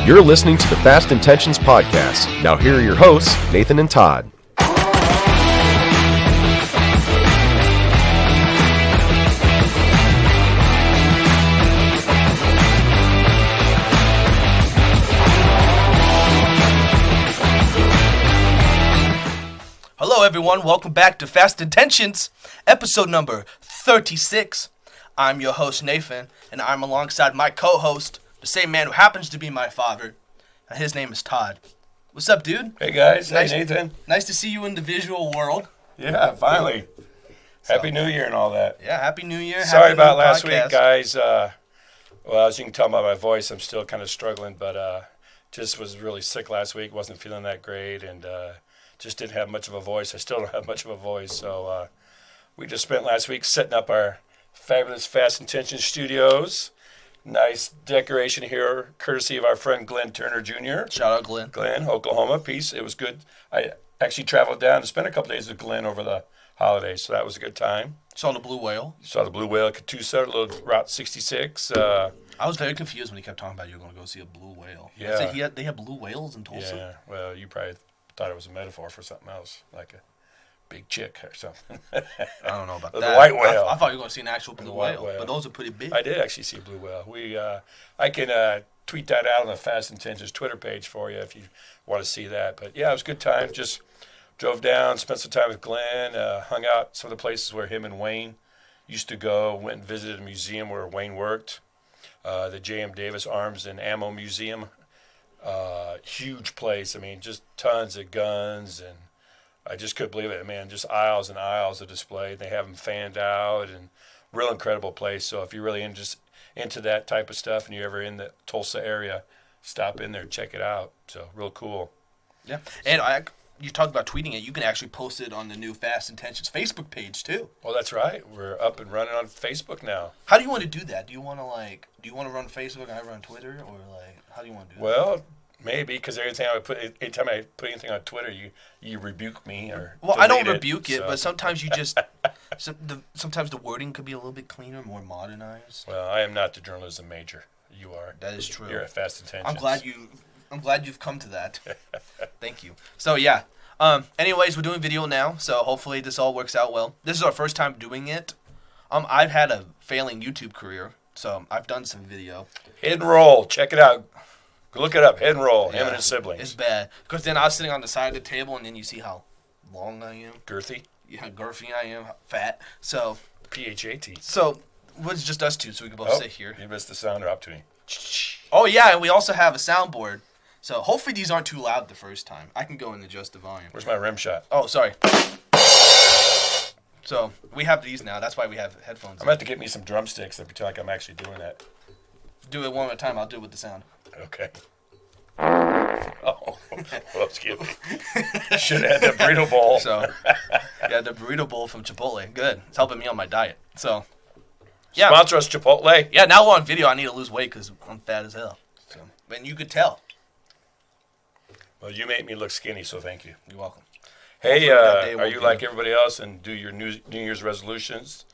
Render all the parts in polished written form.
You're listening to the Fast Intentions Podcast. Now here are your hosts, Nathan and Todd. Hello everyone, welcome back to Fast Intentions, episode number 36. I'm your host Nathan, and I'm alongside my co-host, the same man who happens to be my father, and his name is Todd. What's up, dude? Hey guys, hey Nathan. Nice to see you in the visual world. Yeah, finally. Happy New Year and all that. Yeah, Happy New Year. Sorry Happy about new last podcast. week, guys. Well, as you can tell by my voice, I'm still kind of struggling, but just was really sick last week. Wasn't feeling that great, and just didn't have much of a voice. I still don't have much of a voice, so we just spent last week setting up our fabulous Fast Intention studios. Nice decoration here, courtesy of our friend Glenn Turner Jr. Shout out Glenn. Glenn, Oklahoma. Peace. It was good. I actually traveled down to spend a couple days with Glenn over the holidays, so that was a good time. Saw the blue whale. Saw the blue whale at Catoosa, little Route 66. I was very confused when he kept talking about you were going to go see a blue whale. Yeah. They have blue whales in Tulsa? Yeah, well, you probably thought it was a metaphor for something else, like a big chick or something. I don't know about The that. white whale. I thought you were going to see an actual blue white whale, whale. but those are pretty big. I did actually see a blue whale. I can tweet that out on the Fast Intentions Twitter page for you if you want to see that. But yeah, it was a good time. Just drove down, spent some time with Glenn, hung out some of the places where him and Wayne used to go, went and visited a museum where Wayne worked, the J.M. Davis Arms and Ammo Museum. Huge place. I mean, just tons of guns, and I just couldn't believe it, man. Just aisles and aisles of display. They have them fanned out, and real incredible place. So if you're really into that type of stuff and you're ever in the Tulsa area, stop in there, check it out. So real cool. Yeah, and you talked about tweeting it. You can actually post it on the new Fast Intentions Facebook page too. Well, that's right. We're up and running on Facebook now. How do you want to do that? Do you want to run Facebook and I run Twitter, or how do you want to do that? Well, maybe, because anytime I put anything on Twitter, you rebuke me or Well, I don't delete rebuke it, so. but sometimes you just sometimes the wording could be a little bit cleaner, more modernized. Well, I am not the journalism major. You are. That is true. You're at Fast Intentions. I'm glad you've come to that. Thank you. So yeah. Anyways, we're doing video now, so hopefully this all works out well. This is our first time doing it. I've had a failing YouTube career, so I've done some video. Hit and roll. Check it out. Go look it up. Hit and roll. Him and his siblings. It's bad. Because then I was sitting on the side of the table, and then you see how long I am. Girthy. Yeah, how girthy I am. Fat. So. PHAT. So, it's just us two, so we can both sit here. You missed the sound drop to me. Oh, yeah, and we also have a soundboard. So, hopefully these aren't too loud the first time. I can go and adjust the volume. Where's my rim shot? Oh, sorry. So, we have these now. That's why we have headphones. I'm going to have to get me some drumsticks to pretend like I'm actually doing that. Do it one at a time. I'll do it with the sound. Okay. Oh, whoops, kid. Should have had the burrito bowl. So, yeah, the burrito bowl from Chipotle. Good. It's helping me on my diet. So, yeah. Sponsor us, Chipotle. Yeah, now we're on video. I need to lose weight because I'm fat as hell. So, and you could tell. Well, you made me look skinny, so thank you. You're welcome. Hey, day are will you be like good. everybody else and do your New Year's resolutions?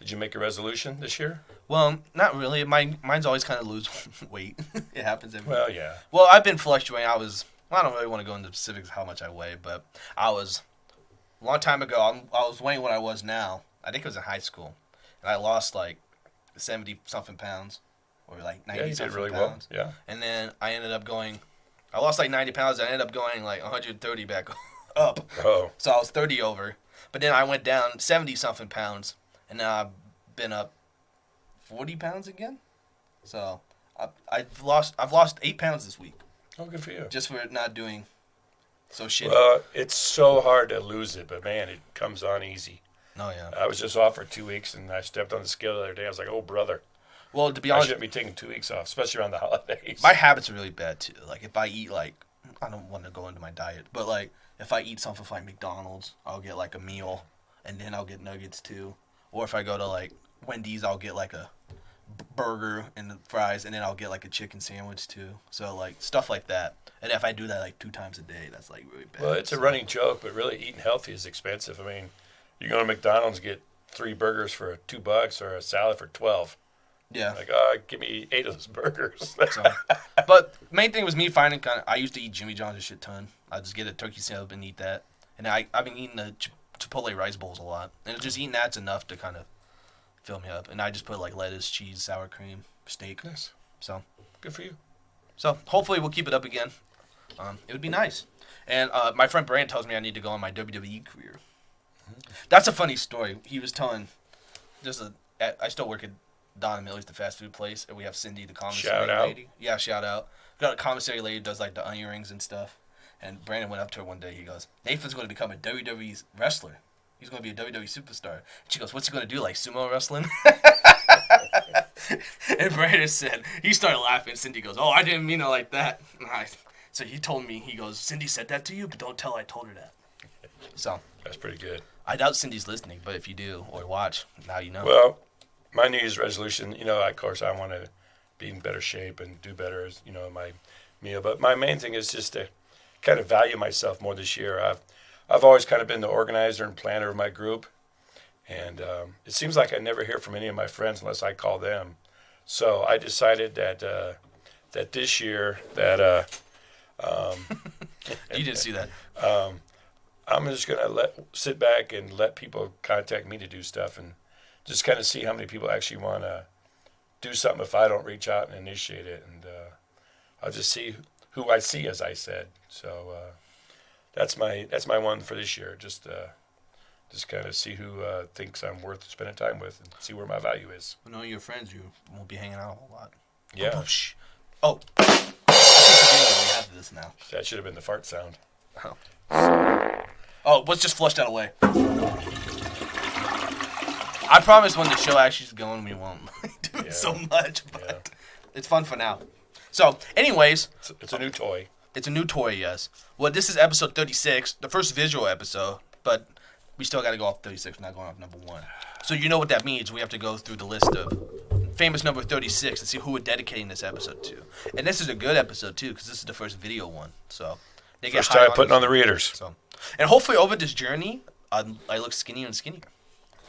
Did you make a resolution this year? Well, not really. Mine's always kind of lose weight. It happens every Well, yeah. Well, I've been fluctuating. I don't really want to go into specifics of how much I weigh, but a long time ago, I was weighing what I was now. I think it was in high school. And I lost like 70-something pounds or like 90-something Yeah, you did really pounds. well. Yeah. And then I lost like 90 pounds. I ended up going like 130 back up. Oh. So I was 30 over. But then I went down 70-something pounds. And now I've been up 40 pounds again. So I've lost 8 pounds this week. Oh, good for you. Just for not doing so shitty. Well, it's so hard to lose it, but man, it comes on easy. Oh, yeah. I was just off for 2 weeks, and I stepped on the scale the other day. I was like, oh, brother. Well, to be I honest, shouldn't be taking 2 weeks off, especially around the holidays. my habits are really bad too. Like if I eat I don't want to go into my diet, but like if I eat something like McDonald's, I'll get like a meal, and then I'll get nuggets too. Or if I go to like Wendy's, I'll get like a burger and the fries, and then I'll get like a chicken sandwich too. So like stuff like that. And if I do that like 2 times a day, that's like really bad. Well, it's a running joke, but really eating healthy is expensive. I mean, you go to McDonald's, get 3 burgers for $2 or a salad for $12. Yeah. Like, give me 8 of those burgers. So, but main thing was me finding I used to eat Jimmy John's a shit ton. I just get a turkey sandwich and eat that. And I've been eating the Chipotle rice bowls a lot. And just eating that's enough to kind of fill me up. And I just put like lettuce, cheese, sour cream, steak. Nice. So Good for you. So hopefully we'll keep it up again. It would be nice. And my friend Brand tells me I need to go on my WWE career. That's a funny story. He was telling, I still work at Don and Millie's, the fast food place, and we have Cindy, the commissary lady. Yeah, shout out. Got a commissary lady who does like the onion rings and stuff. And Brandon went up to her one day. He goes, Nathan's going to become a WWE wrestler. He's going to be a WWE superstar. And she goes, what's he going to do, like sumo wrestling? And Brandon said, he started laughing. Cindy goes, oh, I didn't mean it like that. So he told me, he goes, Cindy said that to you, but don't tell I told her that. So That's pretty good. I doubt Cindy's listening, but if you do or watch, now you know. Well, my New Year's resolution, of course, I want to be in better shape and do better, as in my meal. But my main thing is just to kind of value myself more this year. I've always kind of been the organizer and planner of my group, and it seems like I never hear from any of my friends unless I call them. So I decided that this year that you didn't see that. I'm just gonna sit back and let people contact me to do stuff, and just kind of see how many people actually want to do something if I don't reach out and initiate it, and I'll just see who I see, as I said. So that's my one for this year. Just kind of see who thinks I'm worth spending time with, and see where my value is. Well, knowing your friends, you won't be hanging out a whole lot. Yeah. Oh, I keep forgetting we have this now. That should have been the fart sound. Oh, let's just flush that away. I promise when the show actually is going, we won't do it so much, but it's fun for now. So, anyways. It's a new toy. It's a new toy, yes. Well, this is episode 36, the first visual episode, but we still got to go off 36, not going off number 1. So you know what that means. We have to go through the list of famous number 36 and see who we're dedicating this episode to. And this is a good episode, too, because this is the first video one. So they get First time putting on the readers. So, and hopefully over this journey, I look skinnier and skinnier.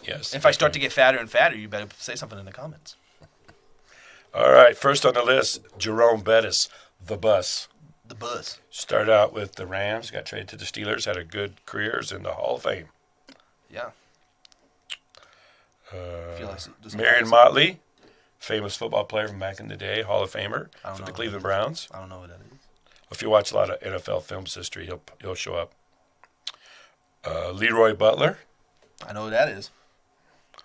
Yes. If I start to get fatter and fatter, you better say something in the comments. All right, first on the list, Jerome Bettis, the bus. The bus. Started out with the Rams, got traded to the Steelers, had a good career, is in the Hall of Fame. Yeah. Marion Motley, famous football player from back in the day, Hall of Famer for the Cleveland Browns. I don't know what that is. If you watch a lot of NFL films history, he'll show up. Leroy Butler. I know what that is.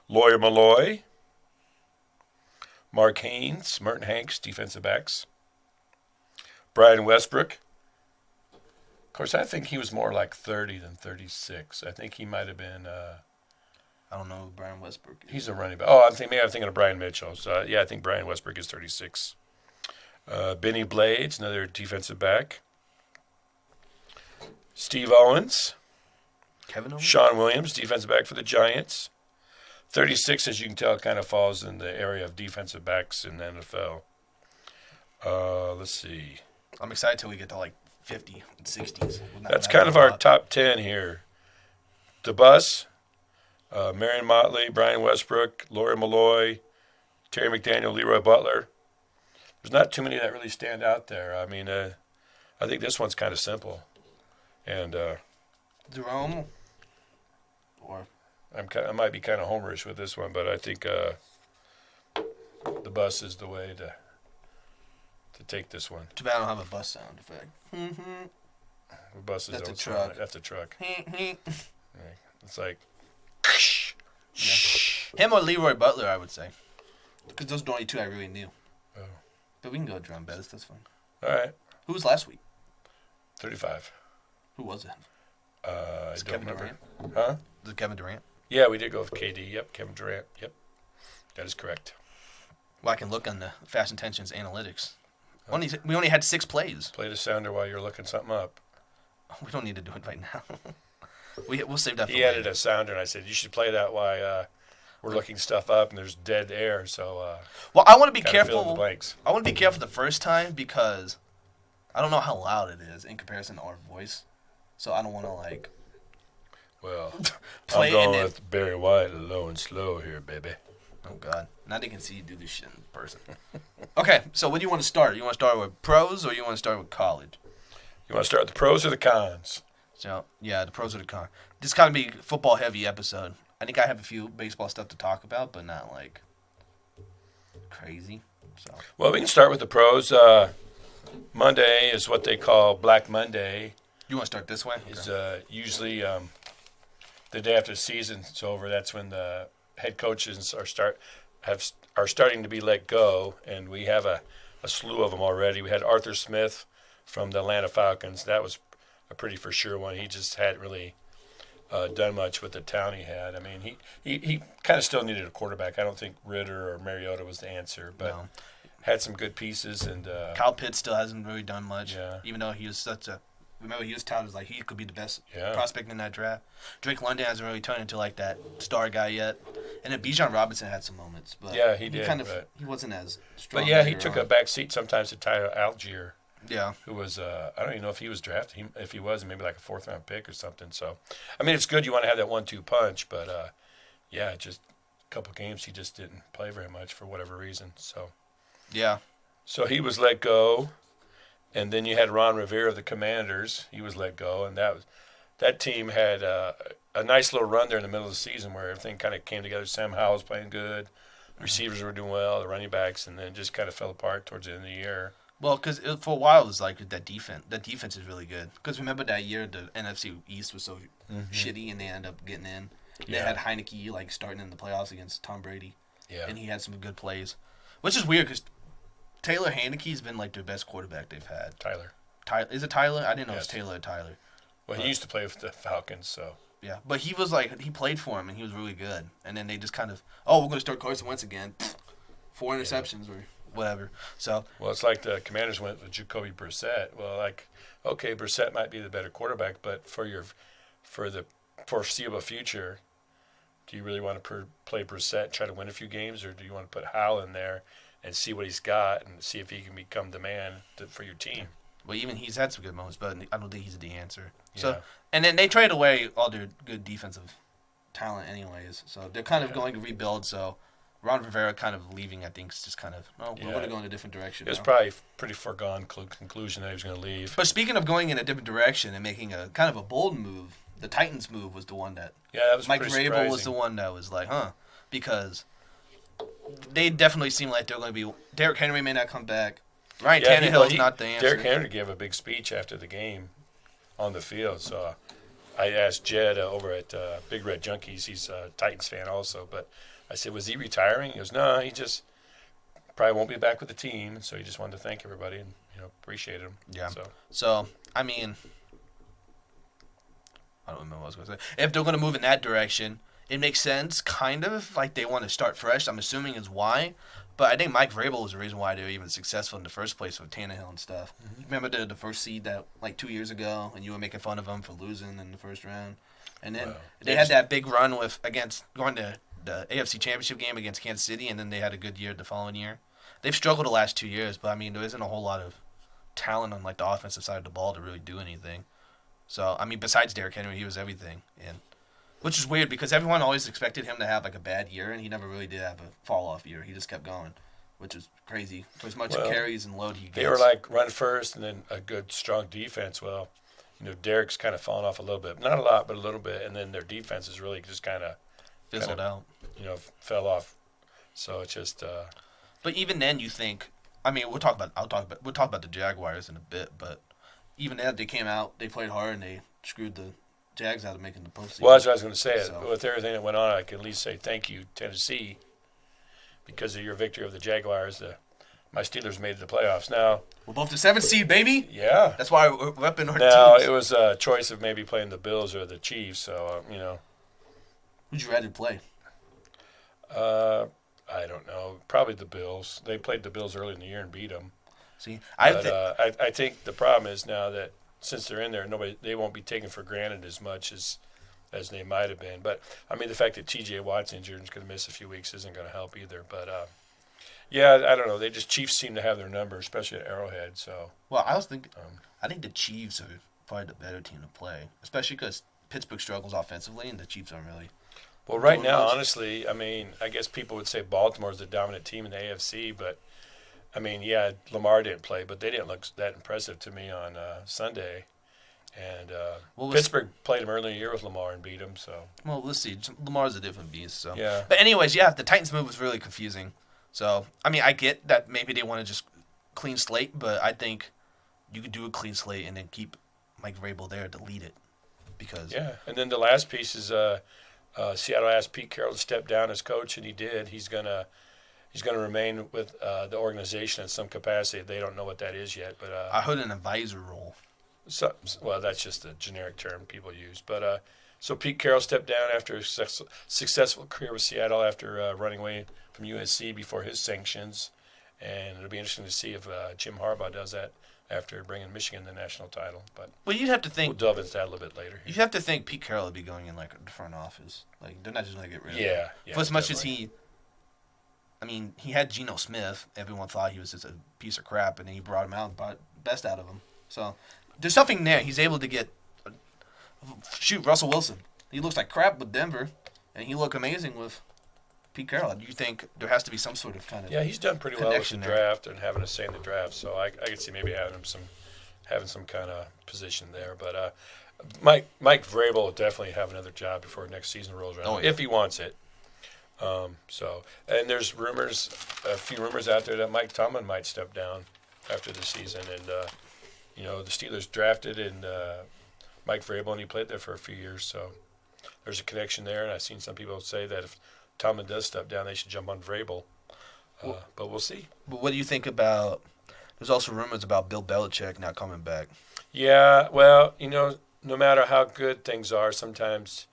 Lawyer Malloy. Mark Haynes, Merton Hanks, defensive backs. Brian Westbrook. Of course, I think he was more like 30 than 36. I think he might have been... I don't know who Brian Westbrook is. He's a running back. Oh, I'm thinking of Brian Mitchell. So, I think Brian Westbrook is 36. Benny Blades, another defensive back. Steve Owens. Kevin Owens? Sean Williams, defensive back for the Giants. 36, as you can tell, kind of falls in the area of defensive backs in the NFL. Let's see. I'm excited till we get to like 50 and 60s. That's kind of our top 10 here. The Bus, Marion Motley, Brian Westbrook, Lawyer Malloy, Terry McDaniel, Leroy Butler. There's not too many that really stand out there. I mean, I think this one's kind of simple. And Jerome? Or... I might be kind of homerish with this one, but I think the bus is the way to take this one. Too bad I don't have a bus sound effect. The bus is That's a don't truck. sound like- That's a truck. Right. It's like... Him or Leroy Butler, I would say. Because those are the only two I really knew. Oh. But we can go Jerome Bettis, that's fine. All right. Who was last week? 35. Who was it? I don't Kevin remember. Durant? Huh? Was it Kevin Durant? Yeah, we did go with KD. Yep, Kevin Durant. Yep. That is correct. Well, I can look on the Fast Intentions analytics. We only had 6 plays. Play the sounder while you're looking something up. We don't need to do it right now. We'll save that for He later. added a sounder, and I said, you should play that while we're looking stuff up, and there's dead air, so... Well, I want to be fill in the careful. blanks. I want to be careful the first time because I don't know how loud it is in comparison to our voice. So I don't want to, like... Well, play I'm going and then... with Barry White, low and slow here, baby. Oh, God. Now they can see you do this shit in person. Okay, so what do you want to start? You want to start with pros or you want to start with college? You want to start with the pros or the cons? So, yeah, the pros or the cons. This is kind of be a football-heavy episode. I think I have a few baseball stuff to talk about, but not, like, crazy. So. Well, we can start with the pros. Monday is what they call Black Monday. You want to start this way? Is usually the day after the season's over. That's when the head coaches are starting to be let go, and we have a slew of them already. We had Arthur Smith from the Atlanta Falcons. That was a pretty for sure one. He just hadn't really done much with the talent he had. I mean, he kind of still needed a quarterback. I don't think Ritter or Mariota was the answer, but had some good pieces. And Kyle Pitts still hasn't really done much, Yeah. even though he was such a. Remember, he was touted as like he could be the best Yeah. prospect in that draft. Drake London hasn't really turned into like that star guy yet, and then Bijan Robinson had some moments, but Yeah, he did, Kind of but- he wasn't as strong. But yeah, he later took on. a back seat sometimes to Tyler Algier, Yeah, who was I don't even know if he was drafted. If he was, maybe like a 4th round pick or something. So, I mean, it's good. You want to have that 1-2 punch, but yeah, just a couple games he just didn't play very much for whatever reason. yeah. So he was let go, and then you had Ron Rivera of the Commanders. He was let go, and that team had a nice little run there in the middle of the season where everything kind of came together. Sam Howell was playing good, receivers were doing well, the running backs, and then just kind of fell apart towards the end of the year. Well, because for a while it was like that defense. That defense is really good. Because remember that year the NFC East was so shitty, and they ended up getting in. They Yeah. had Heineke like starting in the playoffs against Tom Brady, Yeah. and he had some good plays, which is weird because Taylor Heineke's been like their best quarterback they've had. Tyler. Is it Tyler? I didn't know it was Yes. Taylor or Tyler. Well, he used to play with the Falcons, so. Yeah, but he was like he played for him and he was really good. And then they just kind of we're going to start Carson Wentz again, 4 interceptions or whatever. So Well, it's like the Commanders went with Jacoby Brissett. Well, like, okay, Brissett might be the better quarterback, but for the foreseeable future, do you really want to play Brissett, try to win a few games, or do you want to put Howell in there and see what he's got and see if he can become the man for your team? well, even he's had some good moments, but I don't think he's the answer. Yeah. So and then they traded away all their good defensive talent anyways. So they're kind of going to rebuild. So Ron Rivera kind of leaving, I think, is just kind of we're going to go in a different direction. It was now. probably a pretty foregone conclusion that he was going to leave. But speaking of going in a different direction and making a kind of a bold move, the Titans move was the one that Yeah, that was Mike pretty Vrabel surprising. was the one that was like, because they definitely seem like they're going to be. Derrick Henry may not come back. Ryan Tannehill's not the answer. Derrick Henry gave a big speech after the game on the field. So I asked Jed over at Big Red Junkies. He's a Titans fan also. But I said, was he retiring? He goes, no, he just probably won't be back with the team. So he just wanted to thank everybody and appreciated them. Yeah. So So I mean, I don't remember what I was going to say. If they're going to move in that direction, it makes sense, kind of like they want to start fresh. I'm assuming is why. But I think Mike Vrabel was the reason why they were even successful in the first place with Tannehill and stuff. Remember the first seed that like 2 years ago, and you were making fun of them for losing in the first round, and then Wow. they had that big run against going to the AFC Championship game against Kansas City, and then they had a good year the following year. They've struggled the last 2 years, but I mean there isn't a whole lot of talent on like the offensive side of the ball to really do anything. So I mean, besides Derrick Henry, he was everything, and which is weird because everyone always expected him to have like a bad year, and he never really did have a fall off year. He just kept going, which is crazy for as much Well, carries and load he gets. they were like run first and then a good strong defense. Well, Derrick's kind of fallen off a little bit, not a lot, but a little bit, and then their defense is really just kind of fizzled out. Fell off. So it's just. But even then, you think, I mean, we'll talk about the Jaguars in a bit, but even then, they came out, they played hard, and they screwed the Jags out of making the postseason. Well, that's what I was going to say. So- With everything that went on, I can at least say thank you, Tennessee, because of your victory of the Jaguars. My Steelers made the playoffs. Now, We're both the 7th seed, baby. yeah. That's why we're up in our Now, teams. it was a choice of maybe playing the Bills or the Chiefs. So, Who'd you rather play? I don't know. Probably the Bills. They played the Bills early in the year and beat them. See, I think the problem is now that since they're in there, they won't be taken for granted as much as they might have been. But I mean, the fact that T.J. Watt's injured and is going to miss a few weeks isn't going to help either. But yeah, I don't know. Chiefs seem to have their number, especially at Arrowhead. So well, I was thinking, I think the Chiefs are probably the better team to play, especially because Pittsburgh struggles offensively, and the Chiefs aren't really. Well, right doing now, much. honestly, I mean, I guess people would say Baltimore's the dominant team in the AFC, but I mean, yeah, Lamar didn't play, but they didn't look that impressive to me on Sunday. And Pittsburgh played him earlier in the year with Lamar and beat him. So Well, let's see. Lamar's a different beast. So yeah, But anyways, yeah, the Titans move was really confusing. So I mean, I get that maybe they want to just clean slate, but I think you could do a clean slate and then keep Mike Vrabel there to lead it because yeah. And then the last piece is Seattle asked Pete Carroll to step down as coach, and he did. He's gonna remain with the organization in some capacity. They don't know what that is yet, but I heard an advisor role. So, well, that's just a generic term people use. But so Pete Carroll stepped down after a successful career with Seattle after running away from USC before his sanctions. And it'll be interesting to see if Jim Harbaugh does that after bringing Michigan the national title. But Well, you'd have to we'll think. delve into that a little bit later. You have to think Pete Carroll would be going in like the front office. Like they're not just gonna get rid of him. Yeah. For as much as definitely. he had Geno Smith. Everyone thought he was just a piece of crap, and then he brought him out and brought the best out of him. So there's something there. He's able to get Russell Wilson. He looks like crap with Denver, and he looked amazing with Pete Carroll. Do you think there has to be some sort of kind of Yeah, he's done pretty well with the connection there? draft and having a say in the draft. So I could see maybe having some kind of position there. But Mike Vrabel will definitely have another job before next season rolls around, Oh, yeah. if he wants it. And there's a few rumors out there that Mike Tomlin might step down after the season. And the Steelers drafted Mike Vrabel, and he played there for a few years. So there's a connection there. And I've seen some people say that if Tomlin does step down, they should jump on Vrabel. But we'll see. But what do you think about? There's also rumors about Bill Belichick not coming back. Yeah, well, no matter how good things are, sometimes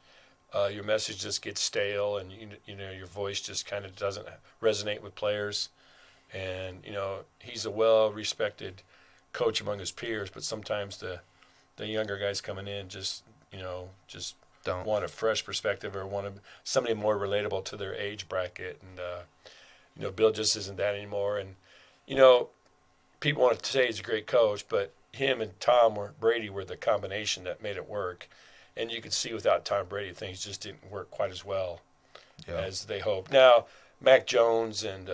your message just gets stale, and your voice just kind of doesn't resonate with players. And he's a well-respected coach among his peers, but sometimes the younger guys coming in just Don't. want a fresh perspective or want somebody more relatable to their age bracket. And Bill just isn't that anymore. And people want to say he's a great coach, but him and Tom Brady were the combination that made it work. And you could see without Tom Brady, things just didn't work quite as well as they hoped. Now, Mac Jones and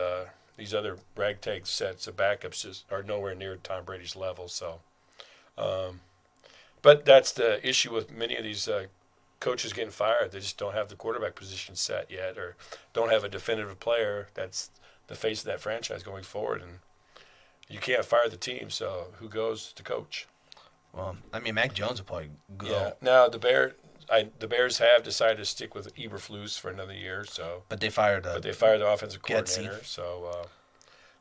these other ragtag sets of backups just are nowhere near Tom Brady's level. So, but that's the issue with many of these coaches getting fired. They just don't have the quarterback position set yet, or don't have a definitive player that's the face of that franchise going forward. And you can't fire the team, so who goes to coach? Well, I mean, Mac Jones will probably go. Yeah. Now the Bears have decided to stick with Eberflus for another year. So, But they fired. but they fired the offensive Getsy. coordinator. So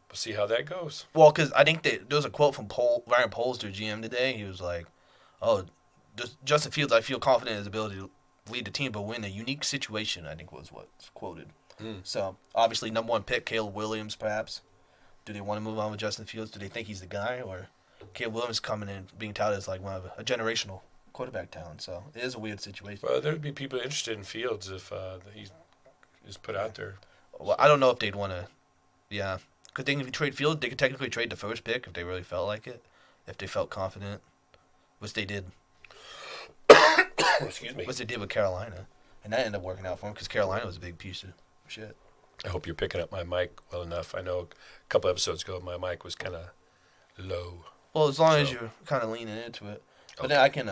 we'll see how that goes. Well, because I think there was a quote from Ryan Poles, their GM today. He was like, "Oh, Justin Fields, I feel confident in his ability to lead the team, but we're in a unique situation." I think was what's quoted. So obviously, number one pick, Caleb Williams, perhaps. Do they want to move on with Justin Fields? Do they think he's the guy, or Caleb Williams coming in being touted as like one of a generational quarterback talent? So it is a weird situation. Well, there'd be people interested in Fields if he is put out there. Well, I don't know if they'd want to. Yeah, because they can trade Fields. They could technically trade the first pick if they really felt like it, if they felt confident, which they did. Excuse me. Which they did with Carolina, and that ended up working out for them because Carolina was a big piece of shit. I hope you're picking up my mic well enough. I know a couple episodes ago my mic was kind of low. Well, as long as you're kind of leaning into it, but then I can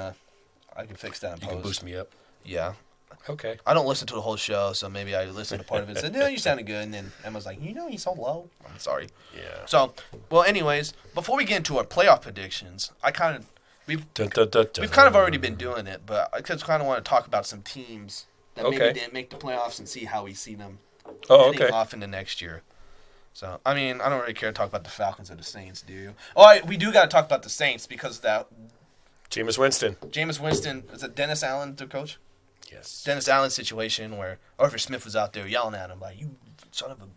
fix that in You post. can boost me up. Yeah, Okay. I don't listen to the whole show, so maybe I listened to part of it and said, "No, you sounded good," and then Emma's like, "He's so low." I'm sorry. Yeah. So, well, anyways, before we get into our playoff predictions, we've Dun, dun, dun, dun. kind of already been doing it, but I just kind of want to talk about some teams that Okay. maybe didn't make the playoffs and see how we see them Oh, heading okay. off into next year. So, I mean, I don't really care to talk about the Falcons or the Saints, do you? Oh, we do got to talk about the Saints because that Jameis Winston. Jameis Winston, is it Dennis Allen, the coach? Yes. Dennis Allen situation where Arthur Smith was out there yelling at him like, "You son of a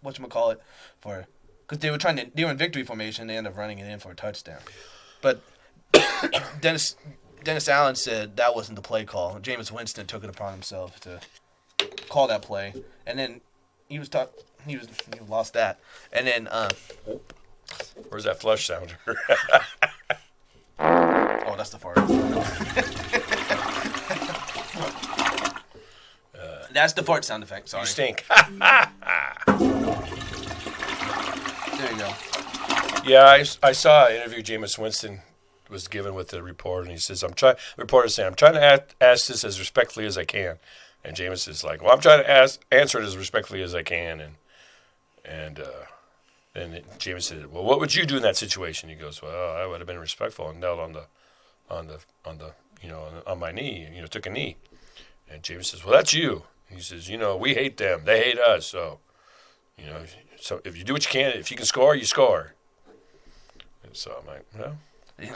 whatchamacallit," because they were in victory formation. They ended up running it in for a touchdown. But Dennis Allen said that wasn't the play call. Jameis Winston took it upon himself to call that play, and then he lost that, and then Where's that flush sounder? oh, that's the fart. That's the fart sound effect. Sorry. You stink. There you go. Yeah, I saw an interview Jameis Winston was given with the reporter, and he says, the reporter saying, I'm trying to ask this as respectfully as I can. And Jameis is like, well, I'm trying to answer it as respectfully as I can. And Jameis said, well, what would you do in that situation? He goes, well, I would have been respectful and knelt on my knee, took a knee. And Jameis says, well, that's you. He says, we hate them. They hate us. So, so if you do what you can, if you can score, you score. And so I'm like, well.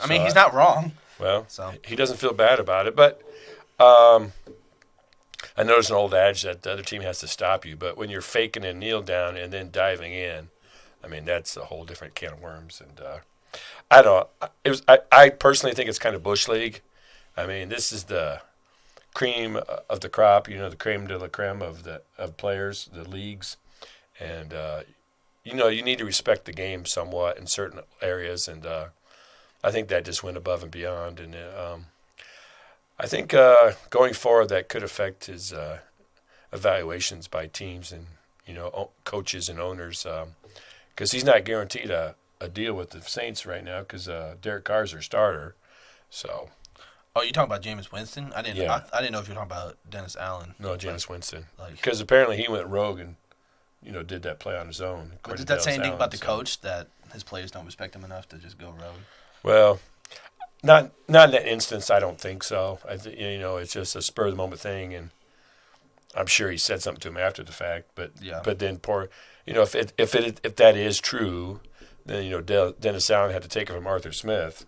I mean, he's not wrong. Well, he doesn't feel bad about it. But I noticed an old adage that the other team has to stop you. But when you're faking a kneel down and then diving in, I mean, that's a whole different can of worms. And I don't know. I personally think it's kind of Bush League. I mean, this is the cream of the crop, the creme de la creme of players, the leagues. And, you need to respect the game somewhat in certain areas. And I think that just went above and beyond. And I think going forward that could affect his evaluations by teams and, coaches and owners because he's not guaranteed a deal with the Saints right now because Derek Carr's their starter. So. Oh, you talking about Jameis Winston? I didn't. Yeah. I didn't know if you were talking about Dennis Allen. No, Jameis Winston. Like, because apparently he went rogue and, did that play on his own. But did that say anything about the coach that his players don't respect him enough to just go rogue? Well, not in that instance. I don't think so. It's just a spur of the moment thing, and I'm sure he said something to him after the fact. But But then if that is true, then Dennis Allen had to take it from Arthur Smith,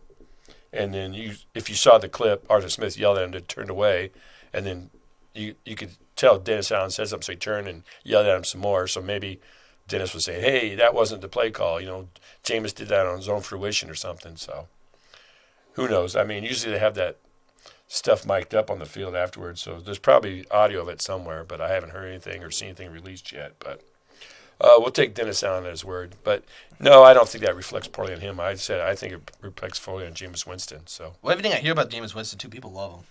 and then if you saw the clip, Arthur Smith yelled at him to turn away, and then you could tell Dennis Allen said something, so he turned and yelled at him some more. So maybe Dennis was saying, "Hey, that wasn't the play call." Jameis did that on his own fruition or something. So who knows? I mean, usually they have that stuff mic'd up on the field afterwards, so there's probably audio of it somewhere, but I haven't heard anything or seen anything released yet. But we'll take Dennis Allen at his word. But no, I don't think that reflects poorly on him. I think it reflects poorly on Jameis Winston. So everything I hear about Jameis Winston too, people love him.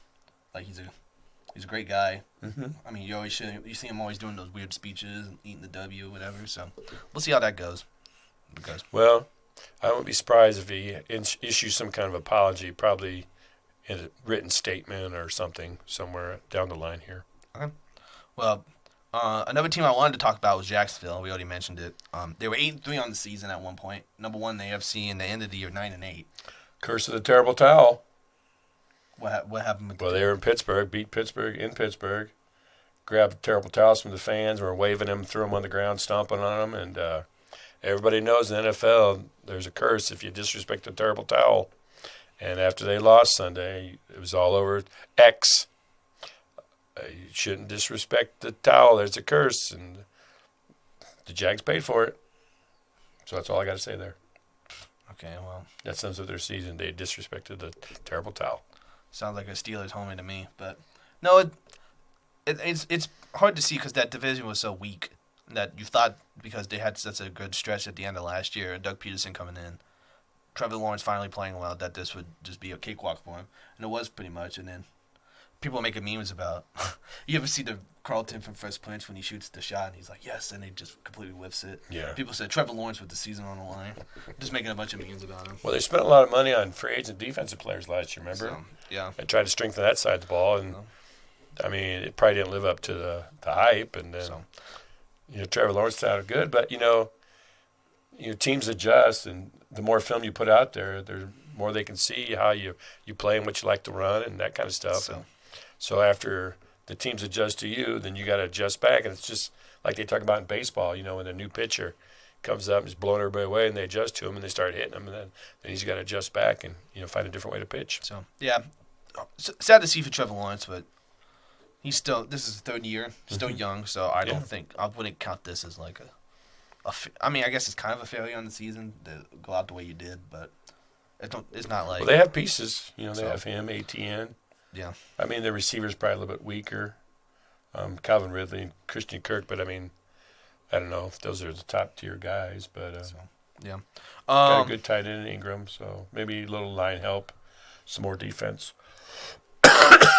Like he's a great guy. Mm-hmm. I mean, you see him always doing those weird speeches and eating the W, whatever. So we'll see how that goes. Well, I wouldn't be surprised if he issues some kind of apology, probably in a written statement or something somewhere down the line here. Okay. Well, another team I wanted to talk about was Jacksonville. We already mentioned it. They were 8-3 on the season at one point. Number one in the AFC, and they ended the year 9-8. Curse of the terrible towel. What happened with Well, they were in Pittsburgh, beat Pittsburgh in Pittsburgh, grabbed the terrible towels from the fans, were waving them, threw them on the ground, stomping on them, and everybody knows in the NFL there's a curse if you disrespect the terrible towel. And after they lost Sunday, it was all over X. You shouldn't disrespect the towel. There's a curse, and the Jags paid for it. So that's all I got to say there. Okay, well. That sums up their season. They disrespected the terrible towel. Sounds like a Steelers homie to me. But, no, it's hard to see because that division was so weak that you thought because they had such a good stretch at the end of last year, and Doug Peterson coming in, Trevor Lawrence finally playing well, that this would just be a cakewalk for him. And it was pretty much. And then people are making memes about, you ever see the Carlton from First Punch when he shoots the shot and he's like, yes, and he just completely whiffs it. Yeah. People said Trevor Lawrence with the season on the line. Just making a bunch of memes about him. Well, they spent a lot of money on free agent defensive players last year, remember? So, yeah. And tried to strengthen that side of the ball. And, I mean, it probably didn't live up to the hype. And then, Trevor Lawrence sounded good. But, teams adjust, and the more film you put out there, the more they can see how you play and what you like to run and that kind of stuff. So after the teams adjust to you, then you got to adjust back. And it's just like they talk about in baseball, when a new pitcher comes up and is blowing everybody away, and they adjust to him and they start hitting him, and then he's got to adjust back and find a different way to pitch. So yeah, sad to see for Trevor Lawrence, but this is his third year, still young. So I wouldn't count this as like I mean, I guess it's kind of a failure on the season to go out the way you did, but it's not like. Well, they have pieces. They have him, ATN. Yeah. I mean, the receiver's probably a little bit weaker. Calvin Ridley, Christian Kirk, but I mean, I don't know if those are the top tier guys, but yeah. Got a good tight end in Ingram, so maybe a little line help, some more defense.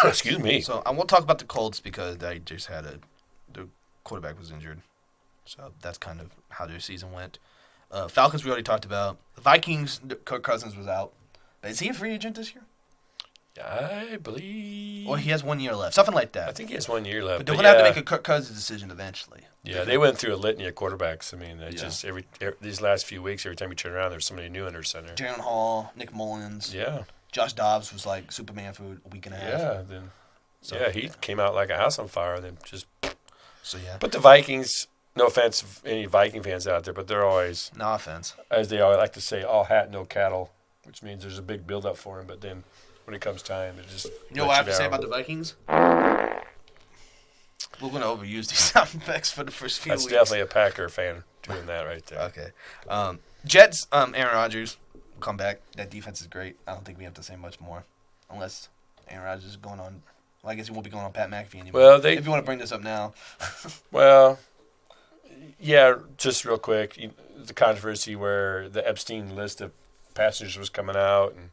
Excuse me. So I won't talk about the Colts because they just had a quarterback was injured. So that's kind of how their season went. Falcons we already talked about. The Vikings, Kirk Cousins was out. But is he a free agent this year? I believe. Or he has 1 year left. Something like that. I think he has 1 year left. But they're going to have to make a Kirk Cousins decision eventually. Yeah, they went through a litany of quarterbacks. I mean, just these last few weeks, every time you turn around, there's somebody new under center. Jalen Hall, Nick Mullins. Yeah. Josh Dobbs was like Superman for a week and a half. Yeah, he came out like a house on fire. And then just. So yeah. But the Vikings, no offense to any Viking fans out there, but they're always. No offense. As they always like to say, all hat, no cattle, which means there's a big build up for him. But then when it comes time, it just. You know what I have to say about the Vikings? We're going to overuse these sound effects for the first few weeks. That's definitely a Packer fan doing that right there. Okay. Jets, Aaron Rodgers will come back. That defense is great. I don't think we have to say much more. Unless Aaron Rodgers is going on. Well, I guess he won't be going on Pat McAfee anymore. Well, if you want to bring this up now. Well, yeah, just real quick. The controversy where the Epstein list of passengers was coming out and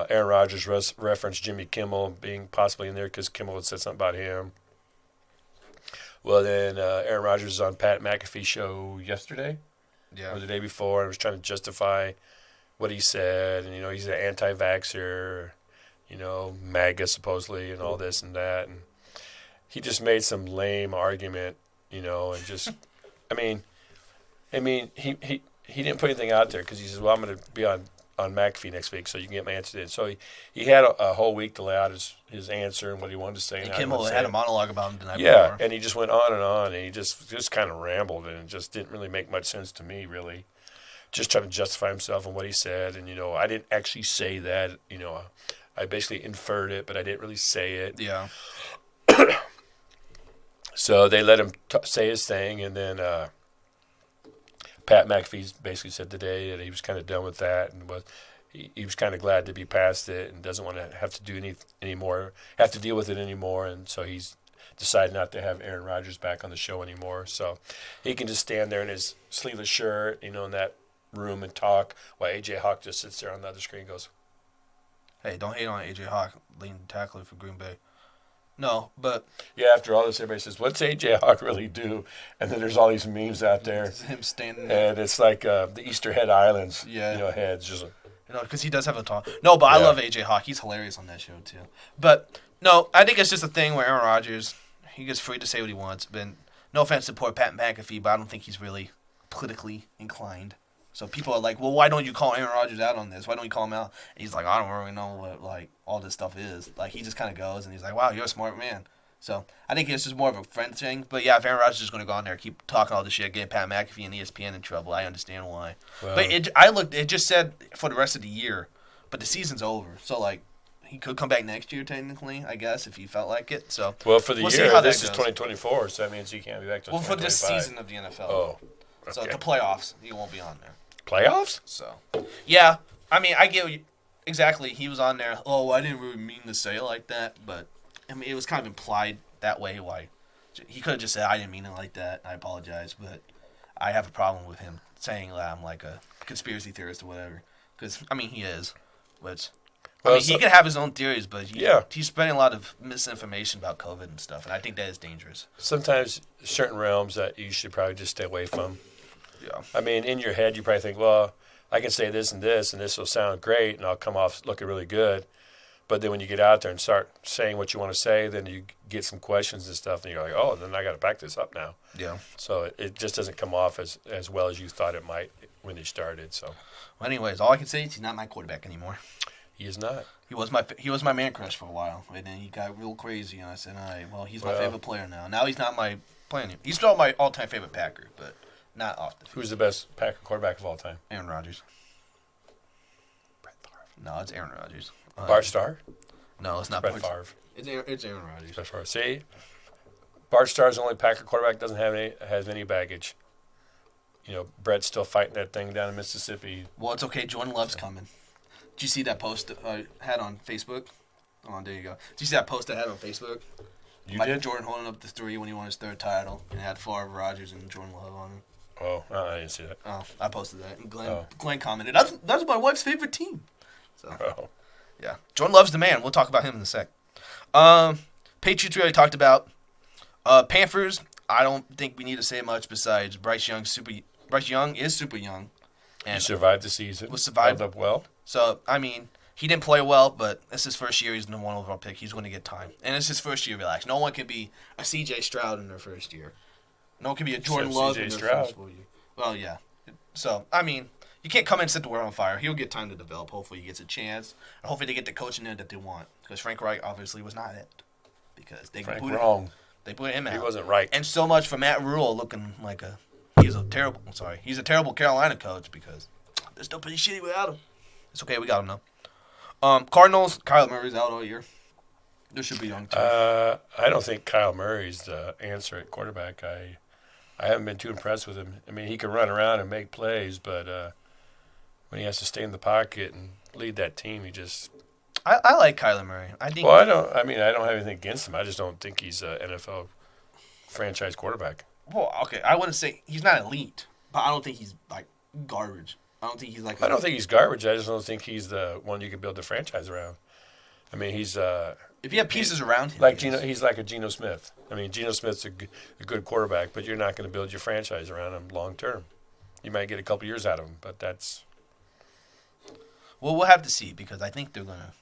Aaron Rodgers referenced Jimmy Kimmel being possibly in there because Kimmel had said something about him. Well, then Aaron Rodgers was on Pat McAfee show yesterday or the day before and was trying to justify what he said. And, he's an anti-vaxxer, MAGA supposedly and all this and that. And he just made some lame argument, and just, he didn't put anything out there because he says, well, I'm going to be on McAfee next week, so you can get my answer then. So he had a whole week to lay out his answer and what he wanted to say. And Kimmel had a monologue about him the night before. Yeah, and he just went on, and he just kind of rambled, and it just didn't really make much sense to me, really. Just trying to justify himself and what he said, and, I didn't actually say that, I basically inferred it, but I didn't really say it. Yeah. So they let him say his thing, and then Pat McAfee basically said today that he was kind of done with that and he was kind of glad to be past it and doesn't want to have to do have to deal with it anymore. And so he's decided not to have Aaron Rodgers back on the show anymore. So he can just stand there in his sleeveless shirt, in that room and talk while A.J. Hawk just sits there on the other screen and goes, hey, don't hate on A.J. Hawk, leading tackler for Green Bay. No, but... Yeah, after all this, everybody says, what's A.J. Hawk really do? And then there's all these memes out there. It's him standing there. And it's like the Easter Head Islands, heads. Just because he does have a talk. No, but I love A.J. Hawk. He's hilarious on that show, too. But, no, I think it's just a thing where Aaron Rodgers, he gets free to say what he wants. But no offense to poor Pat McAfee, but I don't think he's really politically inclined. So people are like, well, why don't you call Aaron Rodgers out on this? Why don't you call him out? And he's like, I don't really know what, all this stuff is. He just kind of goes, and he's like, wow, you're a smart man. So I think it's just more of a friend thing. But, yeah, if Aaron Rodgers is going to go on there and keep talking all this shit, getting Pat McAfee and ESPN in trouble, I understand why. Well, but it just said for the rest of the year, but the season's over. So, he could come back next year, technically, I guess, if he felt like it. So well, for the year, this is 2024, so that means he can't be back till 2025. Well, for this season of the NFL. Oh, okay. So the playoffs, he won't be on there. Playoffs? So, yeah. I get what exactly. He was on there. Oh, I didn't really mean to say it like that, but it was kind of implied that way. Why? He could have just said, I didn't mean it like that. I apologize, but I have a problem with him saying that I'm like a conspiracy theorist or whatever. Because, he is. But, he can have his own theories, but he's spreading a lot of misinformation about COVID and stuff, and I think that is dangerous. Sometimes certain realms that you should probably just stay away from. Yeah. In your head, you probably think, well, I can say this and this will sound great, and I'll come off looking really good. But then when you get out there and start saying what you want to say, then you get some questions and stuff, and you're like, oh, then I got to back this up now. Yeah. So it just doesn't come off as well as you thought it might when you started. So. Well, anyways, all I can say is he's not my quarterback anymore. He is not. He was my man crush for a while, and then he got real crazy, and I said, all right, well, he's my favorite player now. Now he's not my player anymore. He's still my all-time favorite Packer, but not often. Who's the best Packer quarterback of all time? Aaron Rodgers. Brett Favre. No, it's Aaron Rodgers. Bart Starr? No, it's not Brett Favre. It's Aaron Rodgers. Brett Favre. See, Bart Starr's the only Packer quarterback that has any baggage. Brett's still fighting that thing down in Mississippi. Well, it's okay. Jordan Love's coming. Did you see that post I had on Facebook? Oh, there you go. Did you see that post I had on Facebook? You did? Jordan holding up the 3 when he won his 3rd title, and it had Favre, Rodgers, and Jordan Love on it. Oh, I didn't see that. Oh, I posted that. And Glenn commented, that's my wife's favorite team. So, yeah. Jordan Love's the man. We'll talk about him in a sec. Patriots we already talked about. Panthers, I don't think we need to say much besides Bryce Young is super young. And he survived the season. Held up well. So, I mean, he didn't play well, but it's his first year. He's the one overall pick. He's going to get time. And it's his first year, relax. No one can be a C.J. Stroud in their first year. No one can be a Jordan Love in their first year. Well, yeah. So, I mean, you can't come in and set the world on fire. He'll get time to develop. Hopefully he gets a chance. And hopefully they get the coaching in that they want. Because Frank Reich obviously was not it. Because they put him out. He wasn't right. And so much for Matt Rule looking like he's a terrible Carolina coach because they're still pretty shitty without him. It's okay, we got him now. Cardinals, Kyler Murray's out all year. There should be young too. I don't think Kyle Murray's the answer at quarterback. I haven't been too impressed with him. I mean, he can run around and make plays, but when he has to stay in the pocket and lead that team, he just. I like Kyler Murray. I think. Well, I don't have anything against him. I just don't think he's an NFL franchise quarterback. Well, okay, I wouldn't say he's not elite, but I don't think he's like garbage. I don't think he's garbage. I just don't think he's the one you can build a franchise around. I mean, he's if you have pieces around him, like he's like a Geno Smith. I mean, Geno Smith's a good quarterback, but you're not going to build your franchise around him long term. You might get a couple years out of him, but that's. Well, we'll have to see because I think they're gonna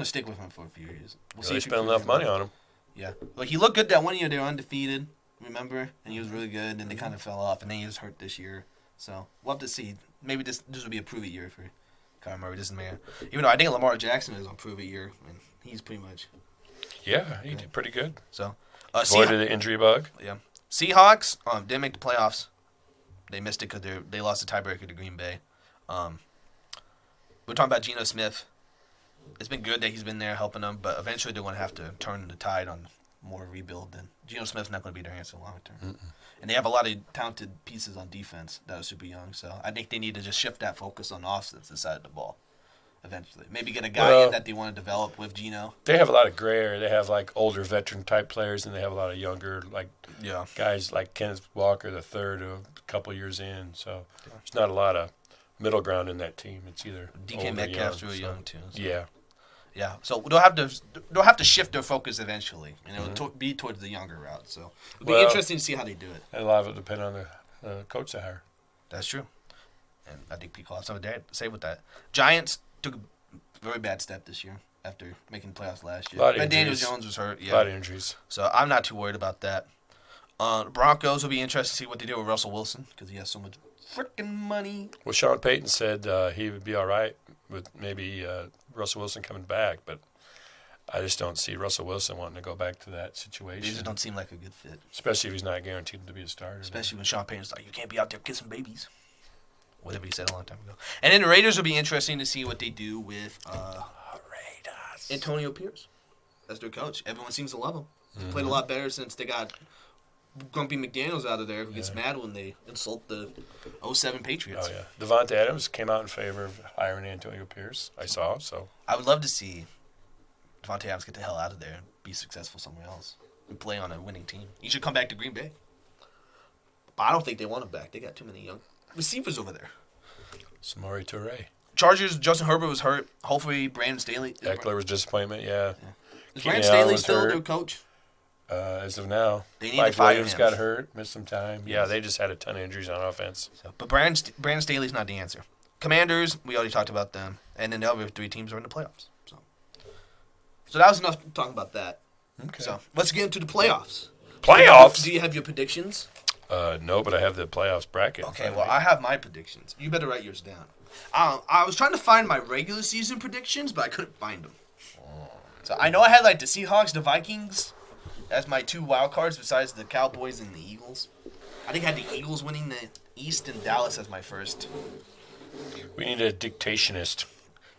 stick with him for a few years. We'll see they spend enough money on him. Yeah, like he looked good that one year. They were undefeated, remember? And he was really good. And then they kind of fell off, and then he was hurt this year. So we'll have to see. Maybe this will be a prove-it year for Kyler Murray. This man, even though I think Lamar Jackson is on prove-it year, and he's pretty much. Yeah, he did pretty good. So, avoided the injury bug. Yeah, Seahawks didn't make the playoffs. They missed it because they lost the tiebreaker to Green Bay. We're talking about Geno Smith. It's been good that he's been there helping them, but eventually they're going to have to turn the tide on more rebuild. Than Geno Smith's not going to be their answer long term. And they have a lot of talented pieces on defense that are super young. So I think they need to just shift that focus on the offensive side of the ball eventually. Maybe get a guy in that they want to develop with Geno. They have a lot of gray area. They have like older veteran type players, and they have a lot of younger guys like Kenneth Walker the third, a couple years in. So there's not a lot of middle ground in that team. It's either DK Metcalf's really young too. So. Yeah. Yeah, so they'll have to shift their focus eventually, and it'll be towards the younger route. So it'll be interesting to see how they do it. And a lot of it depends on the coach they hire. That's true, and I think people have something to say with that. Giants took a very bad step this year after making playoffs last year. And Daniel Jones was hurt. Yeah. A lot of injuries. So I'm not too worried about that. The Broncos will be interested to see what they do with Russell Wilson because he has so much freaking money. Well, Sean Payton said he would be all right with maybe Russell Wilson coming back, but I just don't see Russell Wilson wanting to go back to that situation. They just don't seem like a good fit. Especially if he's not guaranteed to be a starter. Especially when Sean Payton's like, you can't be out there kissing babies. Whatever he said a long time ago. And then the Raiders will be interesting to see what they do with Raiders. Antonio Pierce as their coach. Everyone seems to love him. He's played a lot better since they got Grumpy McDaniels out of there who gets mad when they insult the 07 Patriots. Oh, yeah. Devontae Adams came out in favor of hiring Antonio Pierce, I saw. So I would love to see Devontae Adams get the hell out of there and be successful somewhere else and play on a winning team. He should come back to Green Bay. But I don't think they want him back. They got too many young receivers over there. Samori Toure. Chargers, Justin Herbert was hurt. Hopefully Brandon Staley. Eckler was disappointment, yeah. Is Brandon Staley still their coach? As of now, they need Mike to fire Williams him. Got hurt, missed some time. Yeah, they just had a ton of injuries on offense. But Brandon Staley's not the answer. Commanders, we already talked about them, and then the other three teams are in the playoffs. So that was enough talking about that. Okay. So let's get into the playoffs. Playoffs? Do you have your predictions? No, but I have the playoffs bracket. Okay, well I have my predictions. You better write yours down. I was trying to find my regular season predictions, but I couldn't find them. So I know I had like the Seahawks, the Vikings. That's my two wild cards besides the Cowboys and the Eagles. I think I had the Eagles winning the East and Dallas as my first. We need a dictationist.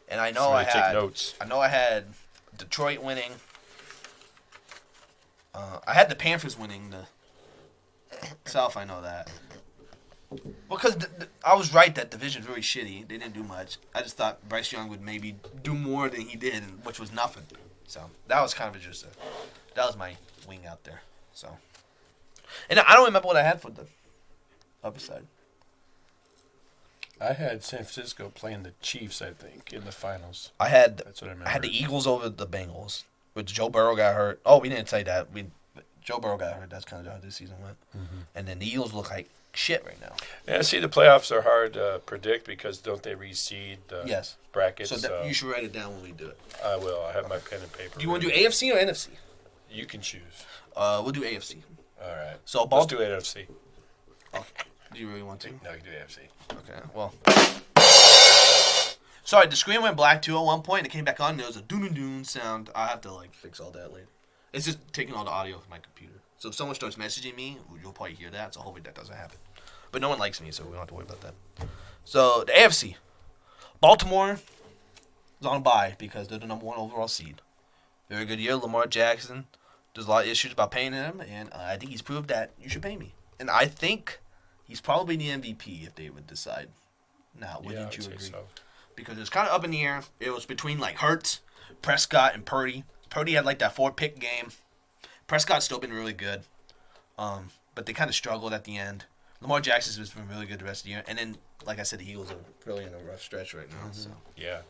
And I know take notes. I know I had Detroit winning. I had the Panthers winning the South. I know that. Because I was right that division's really shitty. They didn't do much. I just thought Bryce Young would maybe do more than he did, which was nothing. So that was kind of just that was my wing out there. So, and I don't remember what I had for the other side. I had San Francisco playing the Chiefs, I think, in the finals. That's what I remember. I had the Eagles over the Bengals, which Joe Burrow got hurt. Oh, we didn't say that. Joe Burrow got hurt. That's kind of how this season went. Mm-hmm. And then the Eagles look like shit right now. Yeah, see, the playoffs are hard to predict because don't they reseed the brackets? So you should write it down when we do it. I will. I have my pen and paper. Do you want to do AFC or NFC? You can choose. We'll do AFC. All right. So let's do NFC. Okay. Do you really want to? No, you do AFC. Okay, well. Sorry, the screen went black too at one point, and it came back on, and there was a doon-doon sound. I have to, fix all that later. It's just taking all the audio from my computer. So if someone starts messaging me, you'll probably hear that, so hopefully that doesn't happen. But no one likes me, so we don't have to worry about that. So, the AFC. Baltimore is on a bye because they're the number 1 overall seed. Very good year. Lamar Jackson. There's a lot of issues about paying him, and I think he's proved that you should pay me. And I think he's probably the MVP if they would decide. Now, wouldn't you agree? So. Because it was kind of up in the air. It was between Hurts, Prescott, and Purdy. Purdy had that 4-pick game. Prescott's still been really good, but they kind of struggled at the end. Lamar Jackson's been really good the rest of the year, and then, like I said, the Eagles are really in a rough stretch right now. Mm-hmm. So yeah.